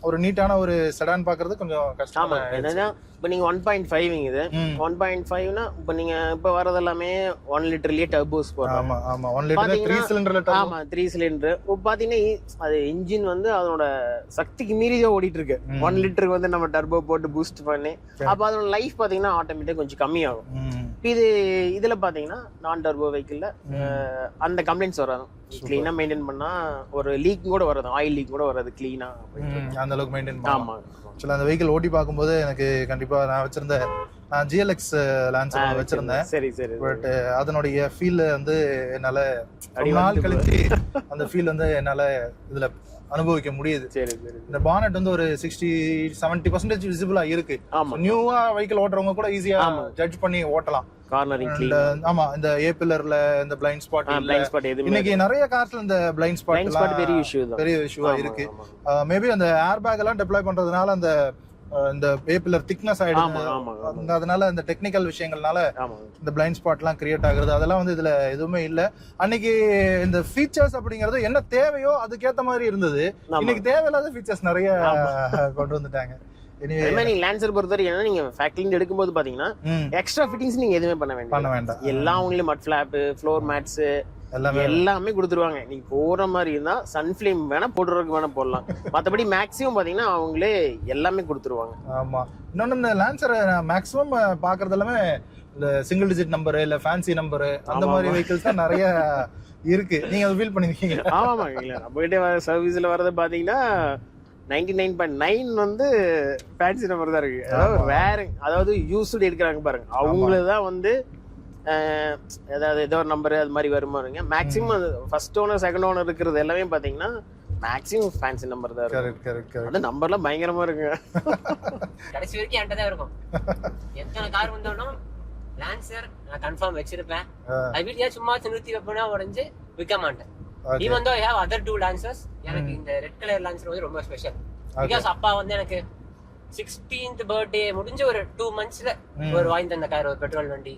ஒரு நீட்டான ஒரு செடான் பாக்குறது கொஞ்சம் கஷ்டம். என்னன்னா இப்போ நீங்க 1.5 இது 1.5னா இப்போ நீங்க இப்போ வரது எல்லாமே 1 லிட்டர்லயே டர்போஸ் போடுறாங்க. ஆமா ஆமா 1 லிட்டர் 3 சிலிண்டர்ல ஆமா 3 சிலிண்டர். இப்போ பாத்தீங்கன்னா அது இன்ஜின் வந்து அதோட சக்திக்கு மீறி தான் ஓடிட்டு இருக்கு. 1 லிட்டருக்கு வந்து நம்ம டர்போ போட்டு பூஸ்ட் பண்ணி அப்ப அதோட லைஃப் பாத்தீங்கன்னா ஆட்டோமேட்டிக்கா கொஞ்சம் கம்மியாகும். இது இதுல பாத்தீங்கன்னா நான் டர்போ வெஹிக்கிள்ல அந்த கம்ப்ளைண்ட்ஸ் வராது. கிளீனா மெயின்டைன் பண்ணா ஒரு லீக் கூட வராது, ஆயில் லீக் கூட வராது கிளீனா அந்த அளவுக்கு மெயின்டைன் பண்ணலாம். ஆமா ஆக்சுவலா அந்த வெஹிக்கிள் ஓட்டி பார்க்கும்போது எனக்கு கண்டிப்பா நான் GLX லான்சர் வச்சிருந்தேன். சரி சரி. பட் அதனுடைய ஃபீல் வந்து என்னால நாள் கழிச்சு அந்த ஃபீல் வந்து என்னால இதுல அனுபவிக்க முடியுது. சரி சரி. இந்த பானட் வந்து ஒரு 60-70% விசிபிளா இருக்கு. நியூவா வெஹிக்கிள் ஓட்டுறவங்க கூட ஈஸியா ஜட்ஜ் பண்ணி ஓட்டலாம். Cornering clean. ஆமா இந்த ஏ பில்லர்ல இந்த பிளைண்ட் ஸ்பாட் இன்னைக்கு நிறைய கார்ஸ்ல இந்த பிளைண்ட் ஸ்பாட் பெரிய இஷ்யூவா இருக்கு. மேபி அந்த ஏர் பேக் எல்லாம் டெப்ளாய் பண்றதுனால அந்த இந்த ஏ பில்லர் திக்னஸ் ஆயிடுது. அதனால இந்த டெக்னிக்கல் விஷயங்கள்னால இந்த பிளைண்ட் ஸ்பாட் எல்லாம் கிரியேட் ஆகுறது. அதெல்லாம் வந்து இதுல எதுவுமே இல்ல. அன்னைக்கு இந்த ஃபீச்சர்ஸ் அப்படிங்கறது என்ன தேவையோ அதுக்கேத்த மாதிரி இருந்தது. இன்னைக்கு தேவையில்லாத ஃபீச்சர்ஸ் நிறைய கொண்டு வந்துட்டாங்க. நீங்க லான்சர் பொறுத்தவரை என்ன நீங்க ஃபேக்டரில எடுக்கும்போது பாத்தீங்கன்னா எக்ஸ்ட்ரா ஃபிட்டிங்ஸ் நீங்க எதுவுமே பண்ண வேண்டாம். எல்லாம் உங்களுக்கு மட் ஃபிளாப், ஃப்ளோர் மேட்ஸ் எல்லாமே கொடுத்துருவாங்க. நீங்க போற மாதிரி இருந்தா சன்ஃபிளேம் வேணா போடுறதுக்கு வேணா போடலாம். மத்தபடி மேக்ஸிமம் பாத்தீங்கன்னா அவங்களே எல்லாமே கொடுத்துருவாங்க. ஆமா. இன்னொன்னு இந்த லான்சரை மேக்ஸிமம் பாக்குறது எல்லாமே இந்த சிங்கிள் டிஜிட் நம்பர் இல்ல ஃபேன்சி நம்பர் அந்த மாதிரி வெஹிக்கிள்ஸ் தான் நிறைய இருக்கு. நீங்க அதை ஃபீல் பண்ணிருக்கீங்க? ஆமா இல்ல நம்மகிட்ட சர்வீஸ்ல வரது பாத்தீங்கன்னா 99.9 வந்து ஃபேன்சி நம்பர் தான் இருக்கு. அதாவது ரேர், அதாவது யூஸ்டு எடுக்கிறாங்க பாருங்க, அவங்களதான் வந்து ஏதாவது ஏதோ ஒரு நம்பர் அது மாதிரி வருமாங்க. Maximum first owner second owner இருக்கிறது எல்லாமே பாத்தீங்கன்னா மேக்ஸிமம் ஃபேன்சி நம்பர் தான் இருக்கு. அந்த நம்பர்லாம் பயங்கரமா இருக்கு. கடைசி வரைக்கும் என்கிட்ட தான் இருக்கும். எத்தனை கார் வந்தாலும் லான்சர் நான் கன்ஃபார்ம் வச்சிருப்பேன். அது வீட்லயே சும்மா நிறுத்தி வைப்பேனா உடஞ்சு விற்க மாட்டேன். Even though I have other 2 lancers, எனக்கு இந்த ரெட் கலர் லான்சர் வந்து ரொம்ப ஸ்பெஷல். பிகாஸ் அப்பா வந்து எனக்கு 16th பர்த்டே முடிஞ்ச ஒரு 2 monthsல ஒரு வாங்கி தந்த கார், ஒரு பெட்ரோல் வண்டி.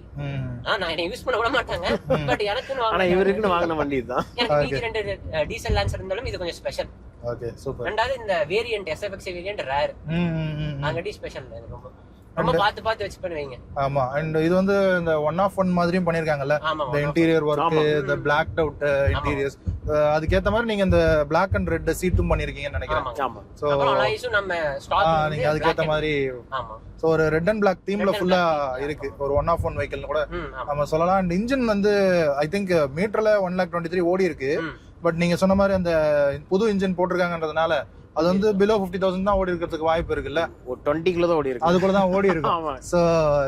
நான் என்ன யூஸ் பண்ண விட மாட்டாங்க. பட் எனக்குன்னு வாங்கின இவருக்குன்னு வாங்கின வண்டி தான். எனக்கு 2 டீசல் லான்சர் இருந்தாலும் இது கொஞ்சம் ஸ்பெஷல். Okay super. ரெண்டாவது இந்த variant SFX variant rare. Angadi special ரொம்ப ரொம்ப பாத்து வச்சு பண்ணுவீங்க. ஆமா. அண்ட் இது வந்து இந்த 1 of 1 மாதிரியும் பண்ணிருக்காங்கல்ல. இந்த இன்டீரியர் வர்க், இந்த பிளாக்ட் அவுட் இன்டீரியர்ஸ், அதுக்கேத்த மாதிரி நீங்க இந்த பிளாக் அண்ட் ரெட் சீட்டும் பண்ணிருக்கீங்கன்னு நினைக்கிறேன். சோ நம்ம ஸ்டாக் நீங்க அதுக்கேத்த மாதிரி சோ ஒரு ரெட் அண்ட் பிளாக் தீம்ல ஃபுல்லா இருக்கு. ஒரு 1 of 1 வெஹிக்கிள் கூட நம்ம சொல்லலாம். அண்ட் இன்ஜின் வந்து ஐ திங்க் மீட்டர்ல 1,23,000 ஓடி இருக்கு. பட் நீங்க சொன்ன மாதிரி அந்த புது இன்ஜின் போட்டிருக்காங்கன்றதுனால அது வந்து below 50,000 தான் ஓடி இருக்கிறதுக்கு வாய்ப்பு இருக்குல்ல. ஒரு 20 கிலோ தான் ஓடி இருக்கு. அதுக்குள்ள தான் ஓடி இருக்கு. சோ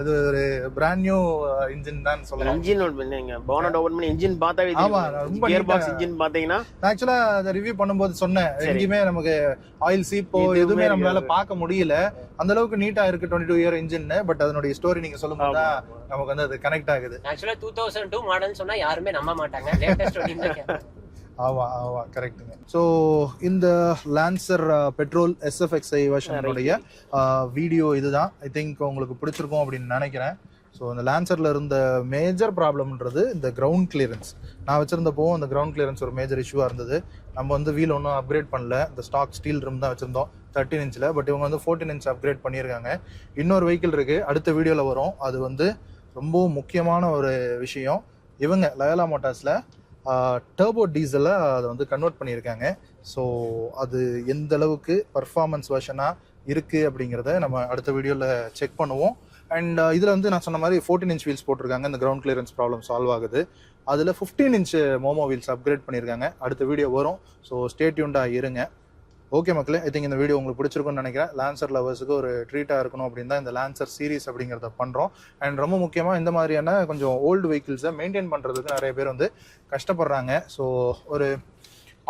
இது ஒரு பிராண்ட் நியூ இன்ஜின் தான் சொல்லலாம். இன்ஜின் பண்ணீங்க போனட் ஓபன் பண்ணி இன்ஜின் பார்த்தாவே ஆமா ரொம்ப கியர் பாக்ஸ் இன்ஜின் பாத்தீங்கன்னா ஆக்சுவலா அத ரிவ்யூ பண்ணும்போது சொன்னேன், எங்கயுமே நமக்கு ஆயில் சீப்போ எதுவுமே நம்மளால பார்க்க முடியல. அந்த அளவுக்கு நீட்டா இருக்கு 22 இயர் இன்ஜின். பட் அதனுடைய ஸ்டோரி நீங்க சொல்லும்போது தான் நமக்கு வந்து அது கனெக்ட் ஆகுது. ஆக்சுவலா 2002 மாடல் சொன்னா யாருமே நம்ப மாட்டாங்க. லேட்டஸ்ட் வண்டிங்க. ஆமா கரெக்ட்டுங்க. ஸோ இந்த லான்சர் பெட்ரோல் SFXI வெர்ஷனுடைய வீடியோ இதுதான். ஐ திங்க் உங்களுக்கு பிடிச்சிருக்கும் அப்படின்னு நினைக்கிறேன். ஸோ இந்த லான்சரில் இருந்த மேஜர் ப்ராப்ளம்ன்றது இந்த கிரவுண்ட் கிளியரன்ஸ். நான் வச்சுருந்தப்போ அந்த கிரவுண்ட் கிளியரன்ஸ் ஒரு மேஜர் இஷ்யூவாக இருந்தது. நம்ம வந்து வீல் ஒன்றும் அப்கிரேட் பண்ணல, இந்த ஸ்டாக் ஸ்டீல் ரிம் தான் வச்சுருந்தோம் 13 inch. பட் இவங்க வந்து 14 inch அப்கிரேட் பண்ணியிருக்காங்க. இன்னொரு வெஹிக்கிள் இருக்குது, அடுத்த வீடியோவில் வரும். அது வந்து ரொம்ப முக்கியமான ஒரு விஷயம். இவங்க லயோலா மோட்டார்ஸில் டர்போ டீசலை அதை வந்து கன்வெர்ட் பண்ணியிருக்காங்க. ஸோ அது எந்த அளவுக்கு பர்ஃபார்மன்ஸ் வெர்ஷனாக இருக்குது அப்படிங்கிறத நம்ம அடுத்த வீடியோவில் செக் பண்ணுவோம். அண்ட் இதில் வந்து நான் சொன்ன மாதிரி 14 inch வீல்ஸ் போட்டிருக்காங்க. இந்த கிரவுண்ட் கிளியரன்ஸ் ப்ராப்ளம் சால்வ் ஆகுது. அதில் 15 inch மோமோ வீல்ஸ் அப்கிரேட் பண்ணியிருக்காங்க. அடுத்த வீடியோ வரும். ஸோ ஸ்டே டியூன்டாக இருங்க. ஓகே மக்களே, ஐ திங்க் இந்த வீடியோ உங்களுக்கு பிடிச்சிருக்குன்னு நினைக்கிறேன். லான்சர் லவர்ஸுக்கு ஒரு ட்ரீட்டாக இருக்கணும் அப்படின்னு தான் இந்த லான்சர் சீரிஸ் அப்படிங்கிறத பண்ணுறோம். அண்ட் ரொம்ப முக்கியமாக இந்த மாதிரியான கொஞ்சம் ஓல்டு வெஹிக்கிள்ஸை மெயின்டைன் பண்ணுறதுக்கு நிறைய பேர் வந்து கஷ்டப்படுறாங்க. ஸோ ஒரு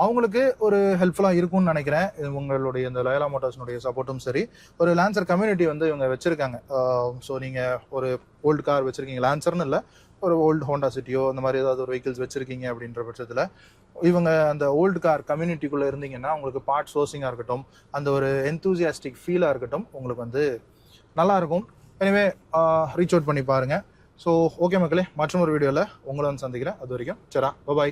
அவங்களுக்கு ஒரு ஹெல்ப்ஃபுல்லாக இருக்கும்னு நினைக்கிறேன். உங்களுடைய இந்த லயோலா மோட்டார்ஸ்னுடைய சப்போர்ட்டும் சரி, ஒரு லான்சர் கம்யூனிட்டி வந்து இவங்க வச்சுருக்காங்க. ஸோ நீங்கள் ஒரு ஓல்டு கார் வச்சுருக்கீங்க, லான்சர்னு இல்லை, ஒரு ஓல்டு ஹோண்டா சிட்டியோ இந்த மாதிரி ஏதாவது ஒரு வெஹிக்கிள்ஸ் வச்சுருக்கீங்க அப்படின்ற பட்சத்தில் இவங்க அந்த ஓல்டு கார் கம்யூனிட்டிக்குள்ளே இருந்தீங்கன்னா உங்களுக்கு பார்ட் சோர்சிங்காக இருக்கட்டும், அந்த ஒரு என்தூசியாஸ்டிக் ஃபீலாக இருக்கட்டும், உங்களுக்கு வந்து நல்லாயிருக்கும். எனிவே ரீச் அவுட் பண்ணி பாருங்கள். ஸோ ஓகே மக்களே, மற்றும் ஒரு வீடியோவில் உங்களை வந்து சந்திக்கிறேன். அது வரைக்கும் சரா பாய்.